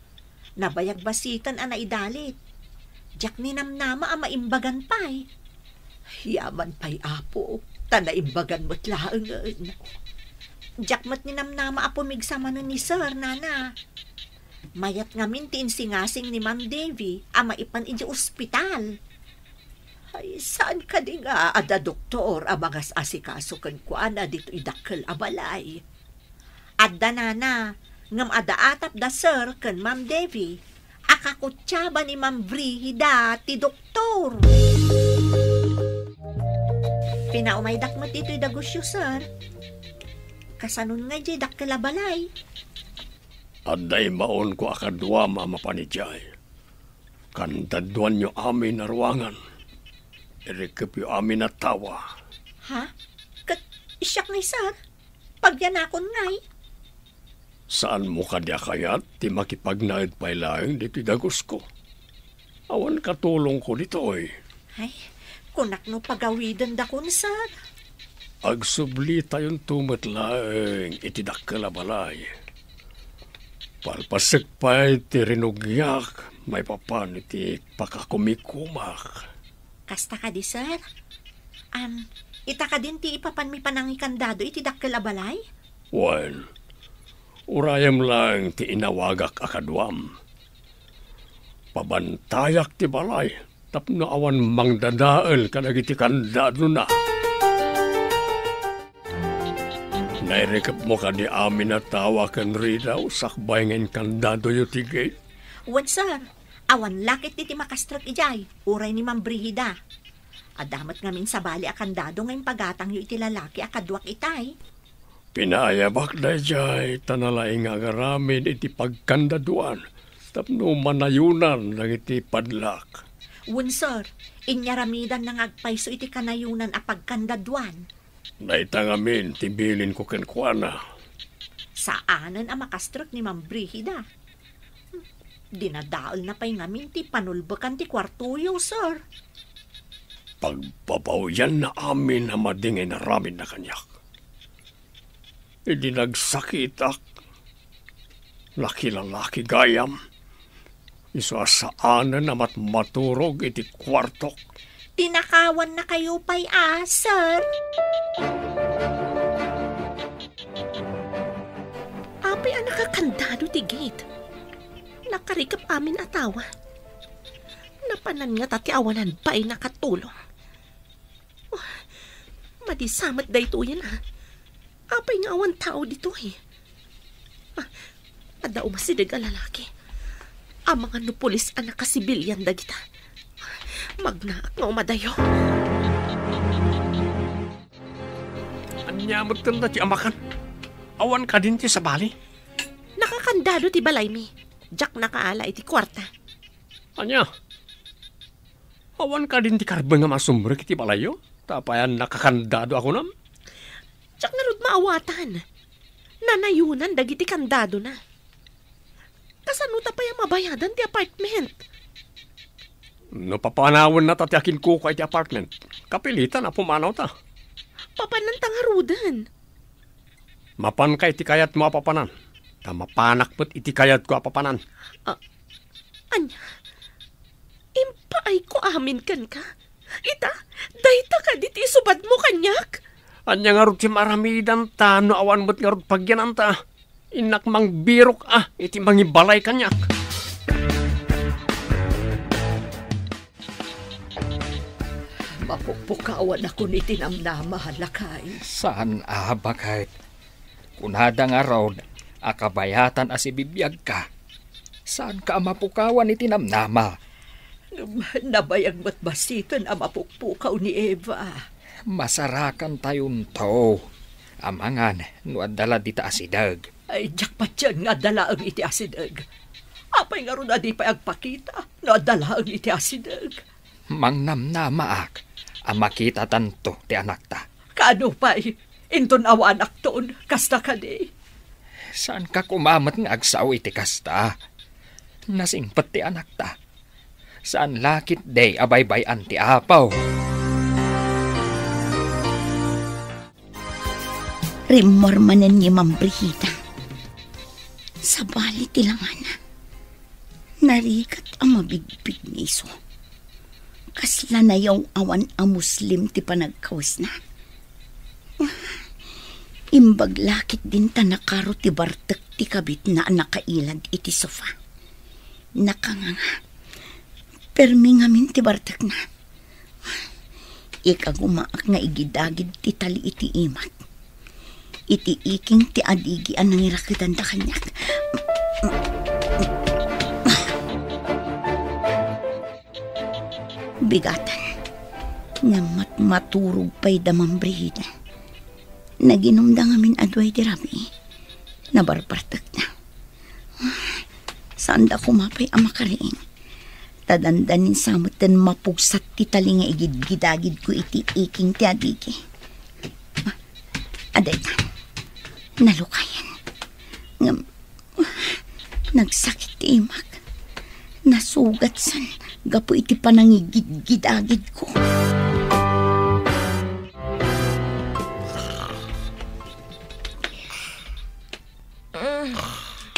Nabayag basitan ang naidalit. Diyak ni namnama ang maimbagan pa'y. Yaman pa'y apo, ta naimbagan mo't laangan. Diyak mat ni namnama ang pumigsama ni Sir, Nana. Mayat ngamin tinsingasing ni Ma'am Davy ang maipan iji ospital. Ay, saan ka di nga, ada doktor, ang mga asikaso kan kuana dito idakkel abalay. Adda, Nana, ngam ada atap da Sir kan Ma'am Davy, akakutsaba ni Ma'am Brihida ti doktor. Pinaumaydak mo dito'y dagusyo, Sir. Kasanun nga di dakkel abalay. Aday maon ko akadwa mamapanijay. Kandaduan nyo amin na ruangan. Irikip yung amin na tawa. Ha? Isyak ngay, Sir. Pagyanakon ngay. Saan mo kadya kayat ti makipagnaid pa'y laing dito dagos ko? Awan katulong ko dito oy. Ay, kunak no pagawidan da kun, Sir. Agsubli tayong tumat laing itidakkel abalay. Palpasik pa'y ti rinugyak, may papan iti pakakumikumak. Kasta ka di, Sir? Ita ka din ti ipapan mi panangikandado iti dakkel abalay? Well, urayam lang ti inawagak akadwam. Pabantayak ti balay, tapno awan mangdadael kadag iti kandado na. Nairikap mo ka di amin na tawa kan ridaw, sakbay ngayon kandado yu ti gate. Wan, Sir. Awan lakit iti makastrak ijay, uray ni Ma'am Brihida. Adamat ngamin sa bali akandado ngayon pagatang yu iti lalaki akadwak itay. Pinayabak da jay, tanalaing agaramin iti pagkandaduan, tapno manayunan lang iti padlak. Wan, Sir, inyaramidan ng agpayso iti kanayunan a pagkandaduan. Naitangamin, tibilin ko kenkwana. Saanan ang makastrak ni Ma'am Brihida? Dinadaol na pa'y ngamin ti panulbakan ti kwartuyo, Sir. Pagpapawiyan na amin na madingay na ramin na kanyak. Idi nagsakitak. Laki-lalaki gayam. Isasaanan na maturog iti kwartok. Tinakawan na kayo pa'y Sir. Apay ang nakakandado ti gate. Nakarikap amin atawa. Napanan nga tati awanan pa'y nakatulong. Madisamat da ito yan, ha. Apay nga awan tao dito, eh. Ada umasidig a lalaki. Ang mga nupulis ang nakasibilyan dagita. Magnaak nga umadayo. Anyamot ka na ti amakan. Awan ka din ti sa bali. Nakakandado ti balay mi. Jack nakaala iti kwarta. Anya? Awan ka din ti karbang nga masumrek iti balayo? Tapayan nakakandado ako nam? Jack nga rod maawatan. Nanayunan dagiti kandado na. Kasano ta pa yung mabayadan ti apartment? No papanawon na ta ti akin ko iti apartment. Kapilitan na pumanaw ta. Papanan tangarudan. Mapan ka iti kayat mo apapanan. Ta mapanak mo't iti kayat ko apapanan. Anya? Impaay ko amin kan ka? Ita, dahita ka diti isubad mo kanyak? Anya nga rod ti maramidan ta, no awan mo't nga rod pagyanan ta. Inak mang birok iti mangibalay kanyak. Mapupukawan ako ni tinamnama halakay. Saan bakit? Kunada nga raw, akabayatan as ibibiyag ka. Saan ka mapukawan ni tinamnama? Nabayag mo't basiton ang mapukpukaw ni Eva. Masarakan tayon to. Amangan, nuadala dita asidag. Ay, jakpat yan nga dalaang iti asidag. Apay nga ron adi pa agpakita, nuadalaang iti asidag. Mangnamnamaak, ang makita tanto ti anak ta. Kano pa'y, inton awa anak toon, kasta ka di. Saan ka kumamat nga agsaw iti kasta? Nasingpat ti anak ta. Saan lakit day abaybayan ti apaw? Rimormanan ni Ma'am Brigida. Sa bali tilangana. Narikat ang mabigbig ni iso. Kasla na yung awan ang Muslim ti panagkawas na. Imbag lakit din ta nakaro ti bartek ti kabit na nakailad iti sofa. Nakanganga. Permi ngamin ti bartek na. Ikagumaak nga igidagid ti tali iti imat. Iti iking ti adigi ang nangirakitan da kanyak. Bigatan. Nga maturog pa'y damang Brigida. Naginom da ngamin adway di rabi. Nabarpartak na. Saan da kumapay ang makariing. Tadandanin samutan mapugsat ti tali nga igid-gidagid ko iti iking ti adigi. Aday ka. Nalukayan. Nagsakit ti imak. Nasugat san. Gapo iti panangigid-gidagid ko.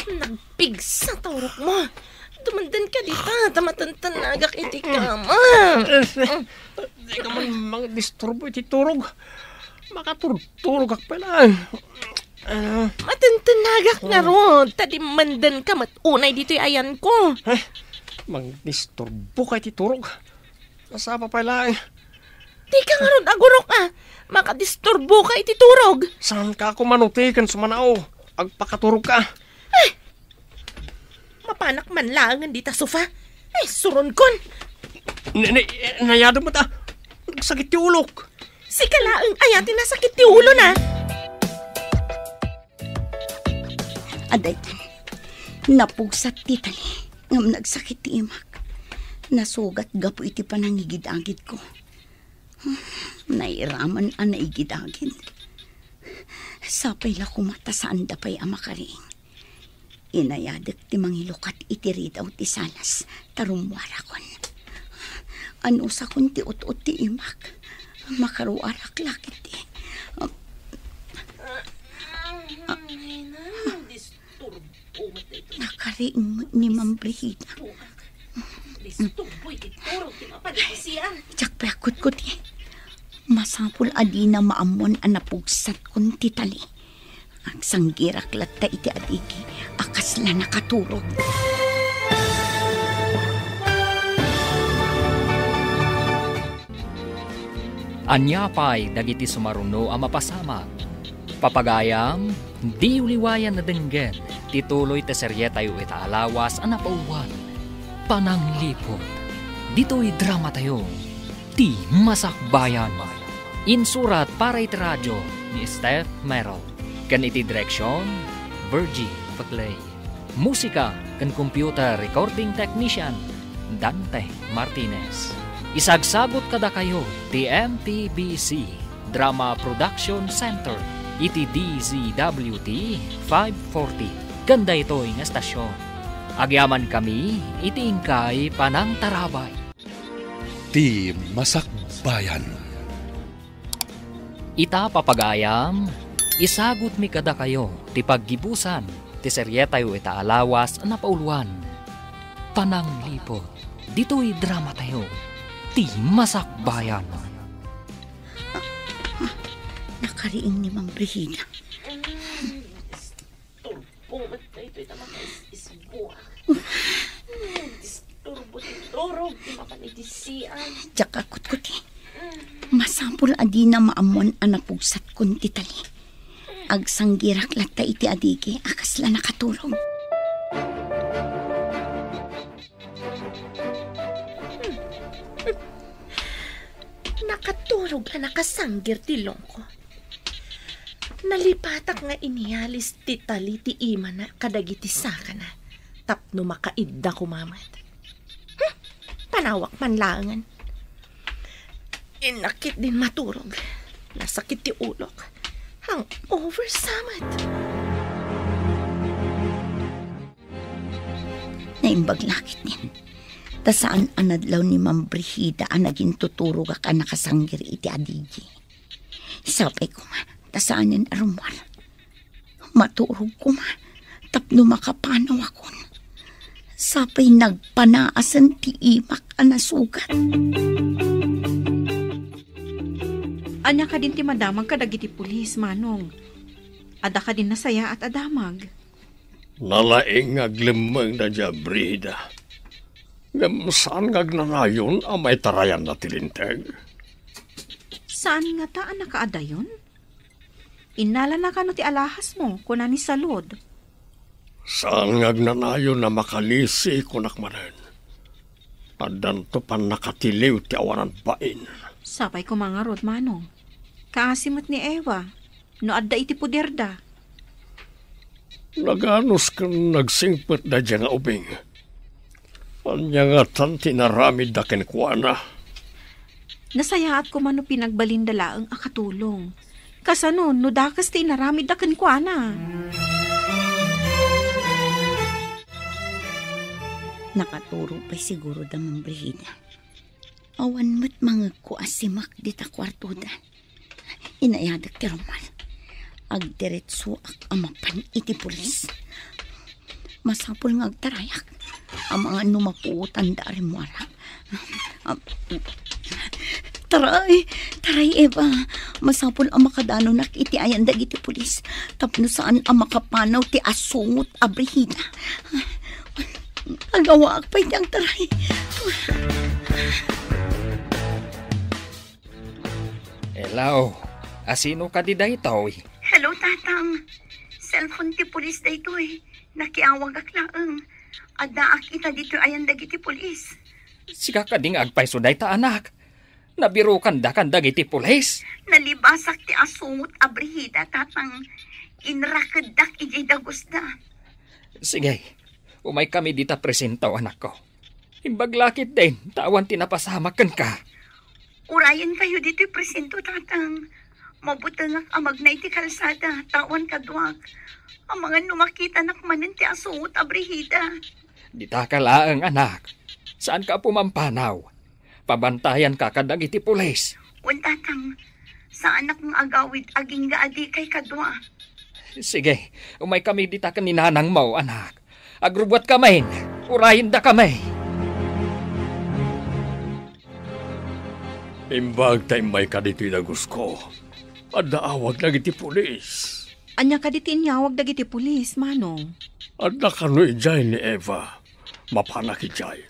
Nagpigsa taurok mo. Dumandan ka dita. Tamatantanagak iti kama. Di ka man mag-disturbo iti turog. Makaturog ak pala. Matantanagak nga ron. Tadimandan ka matunay dito'y ayan ko. Mag-disturbo ka iti turog. Nasapa pala. Di ka nga ron agurok Makadisturbo ka iti turog. Saan ka ako manutikan sumanaw? Agpakaturog ka. Mapanak man langan dita sofa. Suron kon. Nayado mo ta. Nagsakit yung ulok. Si kalaang ayatin na sakit yung ulo na. Aday, napugsat ti tali. Ngam nagsakit ti imak. Nasugat gapo iti panangigid-agid ko. Nairaman ang naigid-agid. Sapay la kumata saan da pa'y amakaring. Inayadak ti mangilukat iti ridaw ti salas. Tarumwara kon. Ano sa kun ti ut-ut ti imak. Makaruarak lakit ti. Nakariing ni Ma'am Brigida. Tsak pakot ko ti. Masapul adi na maamon ang napugsat kun ti tali. Ang sanggirak latta iti adigi. Akas la nakaturog. Anya pa'y dagiti sumaruno ang mapasamak. Papagayam, di uliwayan na denggen. tituloy te serye tayo itaalawas ang napauwan. Pananglipot. Dito'y drama tayo. Ti Masakbayan. Insurat para iti radyo ni Steph Merrill. Kan iti direksyon, Virgie Paclay. Musika kan computer recording technician, Dante Martinez. Isagsagot kada kayo ti MTBC Drama Production Center iti DZWT 540. Ganda ito'y nga estasyon. Agyaman kami iti ingkay Panang Tarabay. Ti Masakbayan. Ita papagayam, isagot mi kada kayo ti paggibusan ti serye tayo itaalawas ang napauluan. Pananglipot. Dito'y drama tayo. Ti Masakbayan. Nakariing ni Mang Brihida. Turbungat na ito'y naman isbuak. Disturbo-turog, di makanitisian. Diyak akot-kuti. Masampul adi na maamuan anapugsat kun titali. Agsanggirak latta iti adigi akas la nakatulog. Nakatulog na nakasanggir tilong ko. Nalipatak nga inialis titali ti ima na kadagiti saka na. Tapno makaidda kumamat. Panawak man langan. Inakit din maturog. Nasakit ti ulok. Hang oversamat. Naimbag lakit din. Ta saan anadlaw ni Mang Brihida ang naging tuturog ka nakasanggir iti adigi. Isapay ko ma, ta saanin arumwar. Maturog ko ma, tapno makapanaw akon. Sapay nagpanaasan ti imak ang nasugat. Anya ka din ti madamag kadagiti pulis, Manong. Ada ka din nasaya at adamag. Nalaing aglimang na dya, Brihida. Saan ngagnanayon ang may tarayan na tilinteg? Saan nga ta ang nakaada yun? Inala na ka no ti alahas mo, kuna ni salod. Saan ngagnanayon na makalisi kunakmanan? Adan to pan nakatiliw ti awanan pain. Sapay ko mga rod, Manong. Kaasimot ni Eva, no adda iti puderda. Naganos kang nagsingpet na dya nga ubing. Anya nga tan tinaramid da kenkwana. Nasayaat ko man no pinagbalinda ang akatulong. Kasano, no dakas ti naramid da kenkwana. Nakaturo pa'y siguro da Mang Brihida. Awan mo't mga kuasimak di ta kwartuda. Inayadag ti Romal. Agdiretso ak amapan iti pulis. Masapul nga agtarayak. Ang mga numapuutan da rin mo alam. Taray Eva. Masapul ang makadano nak iti ayandag iti pulis. Tapno saan ang makapanaw ti asungot a Brihida. Agawa ak pa iti ang taray. Hello, asino ka di daytoy? Hello, tatang. Cellphone ti pulis daytoy. Nakiawag ak laeng. Adda ak ita dito ayan dagiti pulis. Sika ka ding agpayso dayta anak. Nabiro kanda dagiti pulis. Nalibasak ti asungot a Brihida, tatang. Inrakedak ijay dagusda. Sige, umay kami dita presentaw anak ko. Imbaglakit din, tawan tinapasamakan ka. Urayan kayo dito presento, tatang. Mabutangak amag na iti kalsada, tawan kadwag. Ang mga numakita nakmanan ti asungot a Brihida. Dita ka laeng anak. Saan ka pumampanaw? Pabantayan ka kadag iti pulis. Wan, tatang. Saan akong agawid aging gaadi kay kadwa? Sige, umay kami dita ka ninanang mo, anak. Agrubwat kami, urayin da kami. Imbag tayo may kadito'y nagus ko. At naawag na iti pulis. Anya ka di tinyawag dagiti pulis, Manong. At nakano ijay ni Eva. Mapanak ijay.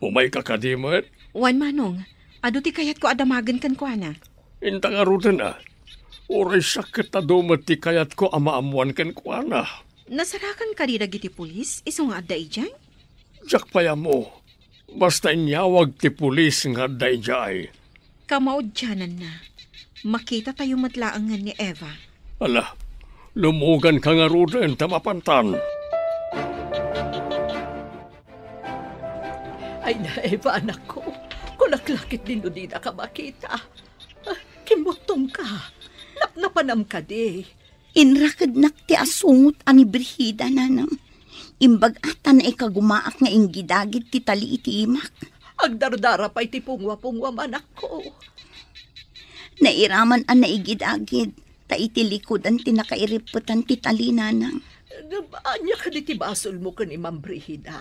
Umay kakadimot. Wan, Manong. Ado ti kayat ko adamagan kan kwa na. Intang arutan na. Uray sakit na dumat ti kayat ko amaamuan kan kwa na. Nasarakan ka rin iti pulis? Iso nga aday dyan? Jak paya mo. Basta inyawag ti pulis nga dayjay. Kamaod dyanan na. Makita tayo matlaangan ni Eva. Ala, lumugan ka nga ruden tamapantan. Ay na, Eva, anak ko. Kulaklakit din no di na ka makita. Kimutong ka. Napnapanam ka di. Inrakad nak ti asungot ani Brihida nanang. Imbag ata na ikagumaak nga inggidagit ti tali iti imak. Agdardara pa iti pungwa-pungwa manak ko. Nairaman ang naigidagid. Ta iti likodan ti nakairiputan ti tali nanang. Anya ka di ti basol mo ka ni Ma'am Brihida.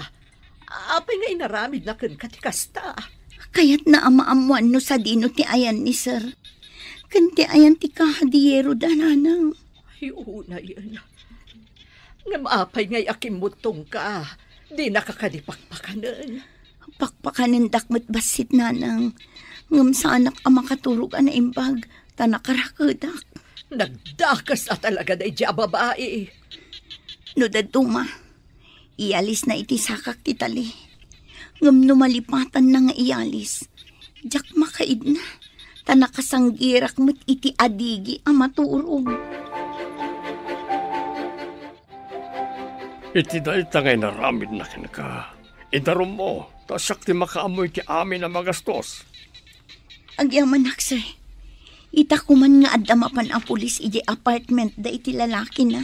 Apay nga inaramid na kan katikasta. Kaya't na amaamuan no sa dino ti ayan ni sir. Kanti ayan ti kahadiyero da nanang. Ay, una yan. Nga maapay nga'y akimutong ka. Di nakakadipakpakanan. Pakpakanin dakmat basit nanang. Ngam sanak ang makaturog na imbag. Tanakarakudak. Nagdakas na talaga na idya babae. No daduma. Iyalis na iti sakak ti tali. Ngam numalipatan na nga iyalis. Jak makaid na. Tanakasanggirak mo't iti adigi ang maturog. Iti da itangay naramid na ka. Idarom mo, tasak ti makaamoy ti amin na magastos. Agyaman sir. Ita kuman nga adamapan ang pulis iti apartment da iti lalaki na.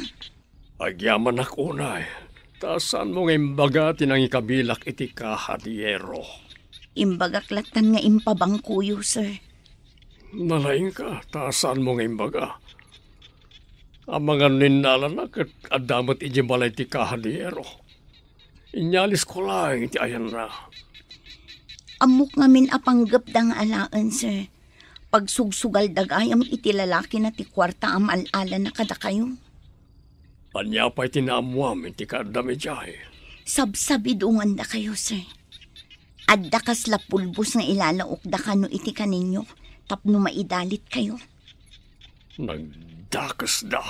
Agyaman unay. Tasan mo nga imbaga tinang ikabilak iti kahadiyero. Imbagaklatan nga impabangkuyo, sir. Nalaing ka, tasan mo nga imbaga. Ang mga ninala na kat adamat iti balay ti kahadiyero. Inyalis ko lang iti ayan na. Amok ngamin apanggap dang alaan, sir. Pagsugsugal dagayam iti lalaki na ti kwarta am alala na kada kayo. Anya pa'y tinaamuam iti kadami jay. Sabsabidungan da kayo, sir. Adda kas lapulbos nga ilalaok da kano iti kaninyo tapno maidalit kayo. Nagdakas da.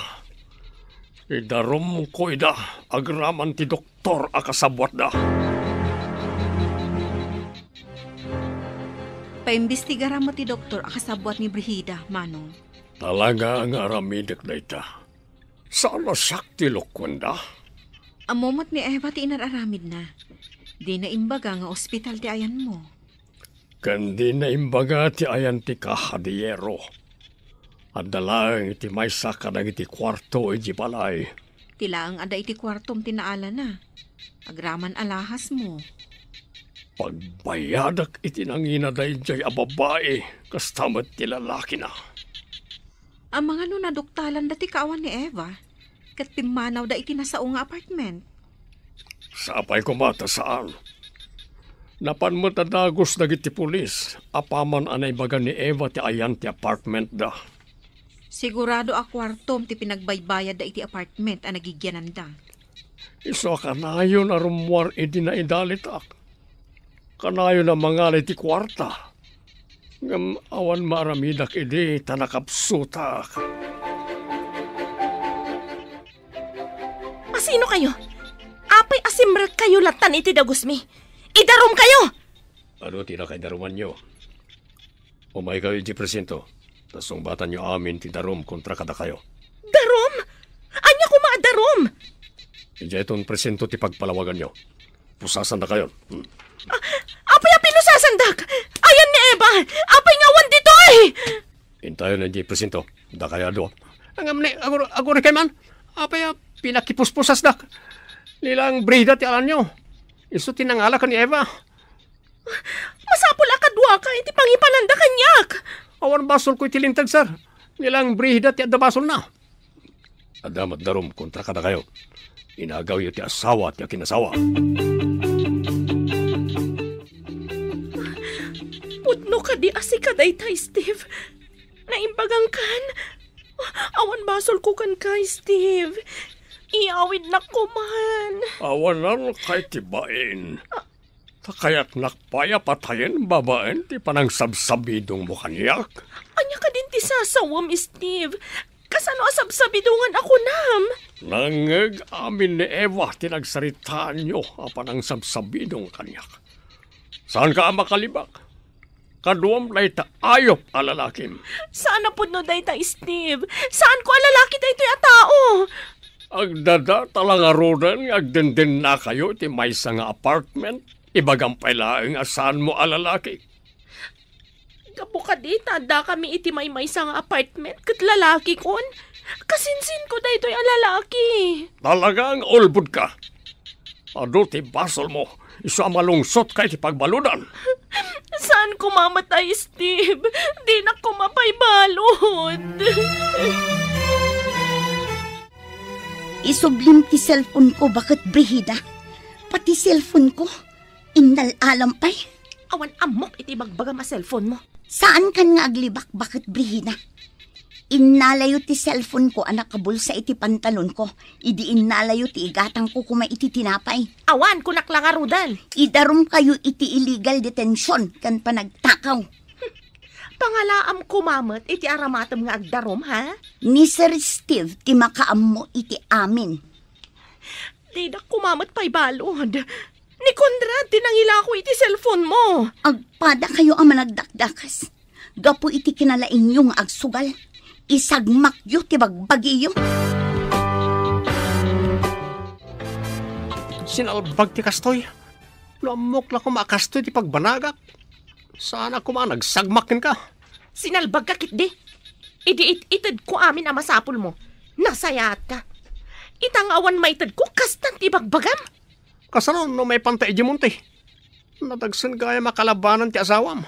Idarom ko ida, agraman ti doktor akasabwat da. Paimbestigara mo ti doktor akasabwat ni Brihida, Manong. Talaga ang aramidak da ita. Saan sakti lokwanda? Amomot ni Eva ti inararamid na. Di na imbaga nga ospital ti ayan mo. Kandi na imbaga ti ayan ti kahadiyero. At dalang iti may saka iti kwarto iti balay. Tilaang ada iti kwartom tinaala na. Agraman alahas mo. Pagbayadak iti nanginaday jay ababae, kastamat ti lalaki na. Ang mga naduktalan dati kaawan ni Eva, kat pimanaw da iti nasao nga apartment. Sapay ko mata saan? Napan mo tadagos dagiti pulis, apaman anay baga ni Eva ti ayan ti apartment da. Sigurado a kwartom ti pinagbaybayad da iti apartment ang nagigyanan da. Iso kanayo na rumwar iti na idalitak. Kanayo na mangalay ti kwarta. Ngam awan maramidak iti tanakapsutak. Masino kayo? Apay asimrag kayo latan iti dagusmi. Idarom kayo! Ano tinakaidaruman nyo? Umay kayo iti presento. Tasong batan nyo amin ti darom kontra kada kayo. Darom? Anya ko maadarom? Ija itong presento ti pagpalawagan nyo. Pusasan na kayo. Apay pinusasandak! Ayan ni Eba! Apay ngawan dito eh! Intayo na di presento. Da kaya do. Ang amne, agor kay man. Apay pinakipuspusas dak. Nilang Brihida ti alam nyo. Iso tinangala ka ni Eva. Masapul akadwa ka, iti pangipananda kanyak. Awan basol ko itilintag, sir. Nilang Brihida ti adda basol na. Adamat darom kontra kada kayo. Inagaw yu ti asawa ti akinasawa. Putno ka di asikaday tay, Steve. Naimbagang kan. Awan basol ko kan kay, Steve. Iawid na ko man. Awan na kay tibain. Takayat nakpaya patayin babaen ti panang sabsabidong mo kanyak. Anya ka din ti sasawam, Steve. Kasano asabsabidungan ako nam? Nangag amin ni Eva tinagsaritaan nyo apan ang sabsabinong kanyak. Saan ka makalibak? Kaduam na ita ayop alalakim. Saan na po no dayta, Steve? Saan ko alalaki dayto ya tao? Agdada talang arudan agdenden na kayo ti may nga apartment. Ibagang pailaang asaan mo alalaki. Kapo ka di, tada kami iti may nga apartment kat lalaki kon. Kasinsin ko dayto yung lalaki. Talagang ulbud ka. Ado ti basol mo. Isa malungsot kay ti pagbaludan. Saan ko mamatay, Steve? Di na ko mapaybalod. Isublim ti cellphone ko, bakit Brihida? Pati cellphone ko, inalalampay. Awan amok iti bagbaga ma cellphone mo. Saan kan nga aglibak, bakit Brihida? Inalayo ti cellphone ko, anak kabulsa iti pantalon ko. Idi inalayo ti igatang ko kuma iti tinapay. Awan, kunak lang arudan. Idarum kayo iti illegal detention kan panagtakaw. Pangalaam kumamat iti aramatam nga agdarom, ha? Ni Sir Steve, ti makaam mo iti amin. Di na kumamat pa'y balod. Ni Conrad, tinangila ko iti cellphone mo. Agpada kayo ang managdakdakas. Gapo iti kinalain yung agsugal. Isagmak yu ti bagbagi yu. Sinalbag ti kastoy. Lamok la ko makastoy ti pagbanagak. Sana ko nagsagmakin ka. Sinalbag ka kit di. Idi-itid ko amin ang masapul mo. Nasayat ka. Itang awan maitid ko kastan ti bagbagam. Kasano no may pantay di munti. Natagsan kaya makalabanan ti asawam.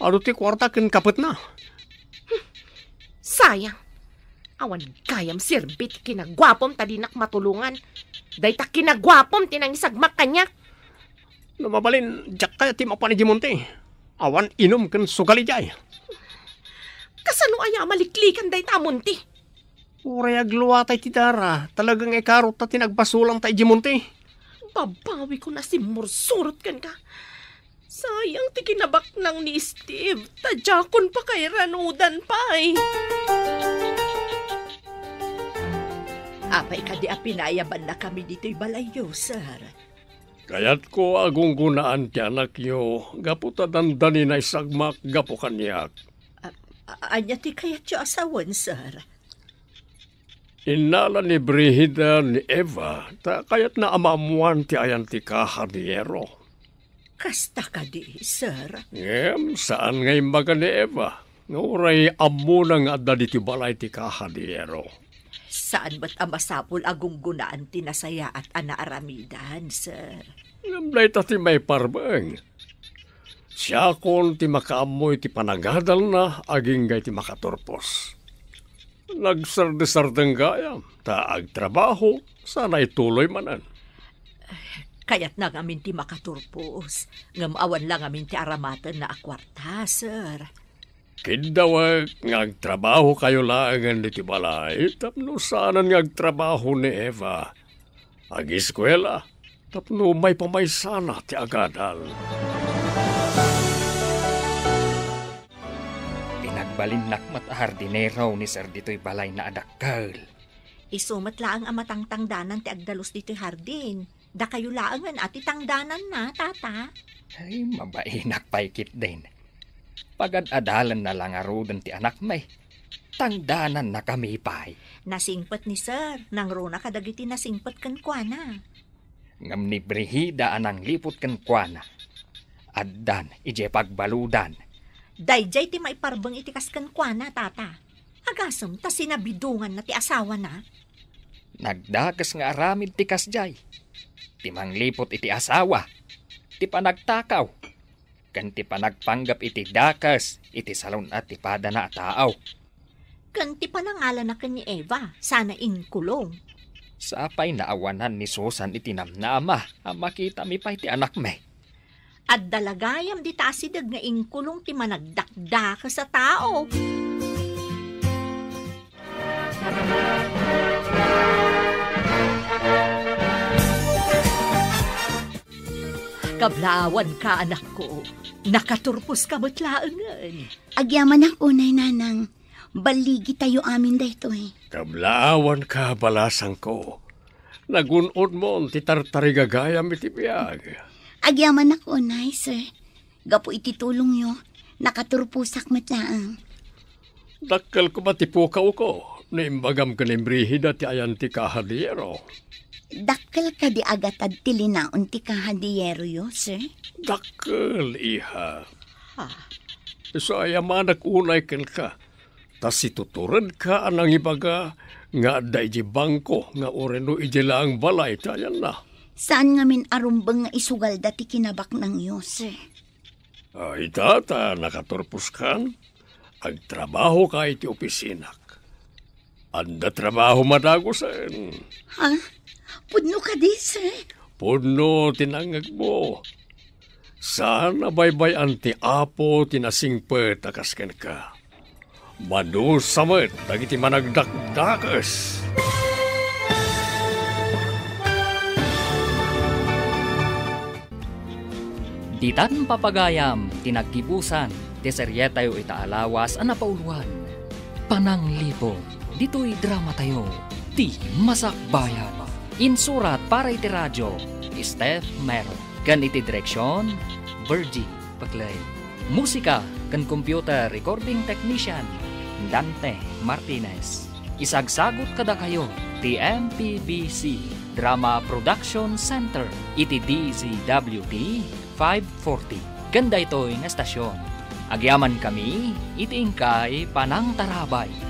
Ado ti kwarta kin kapit na. Sayang. Awan kayam sirbit kinagwapom tadinak matulungan. Dayta kinagwapom tinang isagmak kanyak. Lumabalin, jak kaya ti mapanijimunti. Awan inom kan sugali jay. Kasano aya maliklikan dayta munti? Urayag luwatay ti dara. Talagang ikarot na tinagbasulang tayo jimunti. Babawi ko na si mursurot kan ka. Sayang ti kinabak nang ni Steve. Tadjakon pa kay ranudan pa eh. Apay ka di apinayaban na kami dito'y balayo, sir. Kaya't ko agunggunaan ti anak yo. Gapu ta dandani na isagmak gapu kanyak. Anya ti kayat yo asawan, sir. Inala ni Brihida ni Eva. Ta kayat na amamuan ti ayan ti kahadiero. Kasta ka di, sir. Saan ngay maga ni Eva? Nguray amo na nga da diti balay ti kahadiero. Saan ba't amasapol agunggunaan ti nasaya at anaaramidan, sir? Ngamlay ta ti may parbeng. Siya kon ti makaamoy ti panagadal na aging gay ti makaturpos. Nagsardesardeng gaya, ta agtrabaho, sana ituloy manan. Kaya't na ngamin ti makaturpos. Ngamawan lang ngamin ti aramatan na akwarta, sir. Kidawag ngagtrabaho kayo laangan di ti balay, tapno saanan ngagtrabaho ni Eva. Ag-eskwela, tapno may pamaysana ti agadal. Pinagbalinnak matahardinero ni Sir dito'y balay na adakal. Isumat laang amatang tangdanan ti agdalos dito'y hardin. Da kayo laangan ati tangdanan na, tata. Ay, mabainak paikit din. Pagad-adalan na lang arudan ti anak may. Tangdanan na kami pay. Nasingpat ni sir, nang runa kadagiti nasingpat kan kuana. Ngam ni Brihida anang lipot kan kuana. Addan, ije pagbaludan. Dayjay ti maiparbang itikas kan kuana, tata. Agasam, ta sinabidungan na ti asawa na. Nagdakas nga aramid ti kasjay. Timang lipot iti asawa. Ti panagtakaw. Kan ti panagpanggap iti dakas. Iti salon at ti pada na taaw. Kan ti panangalan na kan ni Eva. Sana inkulong. Sapay naawanan ni Susan iti namnama. Ang makita mi pa iti anak me. At dalagayam di tasidag nga inkulong ti managdakdaka sa tao. Kablawan ka, anak ko. Nakaturpos ka matlaangan. Agyaman ako, nay nanang. Baligi tayo amin dahito eh. Kablaawan ka balasang ko. Nagunod mo ti tartarigagayam iti biyag. Agyaman ako, nay, sir. Gapo iti tulong yo. Nakaturpusak matlaang. Dakkel ko matipukaw ko. Naimbagam ka ni Brihida ti ayan ti kahadiyero. Dakkel ka di agatad tilinaon ti kahadiyero yo, sir? Dakkel, iha. So ayamanak unay ken ka. Tas ituturan ka anang ibaga nga day di bangko nga oreno iji lang balay tayan na. Saan nga min arumbang nga isugal dati kinabak ng iyo, sir? Ay tata, nakaturpus kan. Agtrabaho ka iti opisinak. Anda trabaho madagosan. Ha? Pudno ka di, sir? Pudno tinangag mo. Sana baybay anti apo tinasingpet akasken ka. Manu samet dagiti managdakdakas. Ditan papagayam, tinagkibusan, teserye tayo itaalawas ang napauluan. Pananglipot, dito'y drama tayo, ti masakbayan. Insurat para iti radyo, Steph Mero. Kan iti direksyon, Virgie Paclay. Musika, kan computer recording technician, Dante Martinez. Isagsagot kada kayo, ti MPBC Drama Production Center, iti DZWT 540. Ganda ito'y nga estasyon. Agyaman kami, iti ingkay panang tarabay.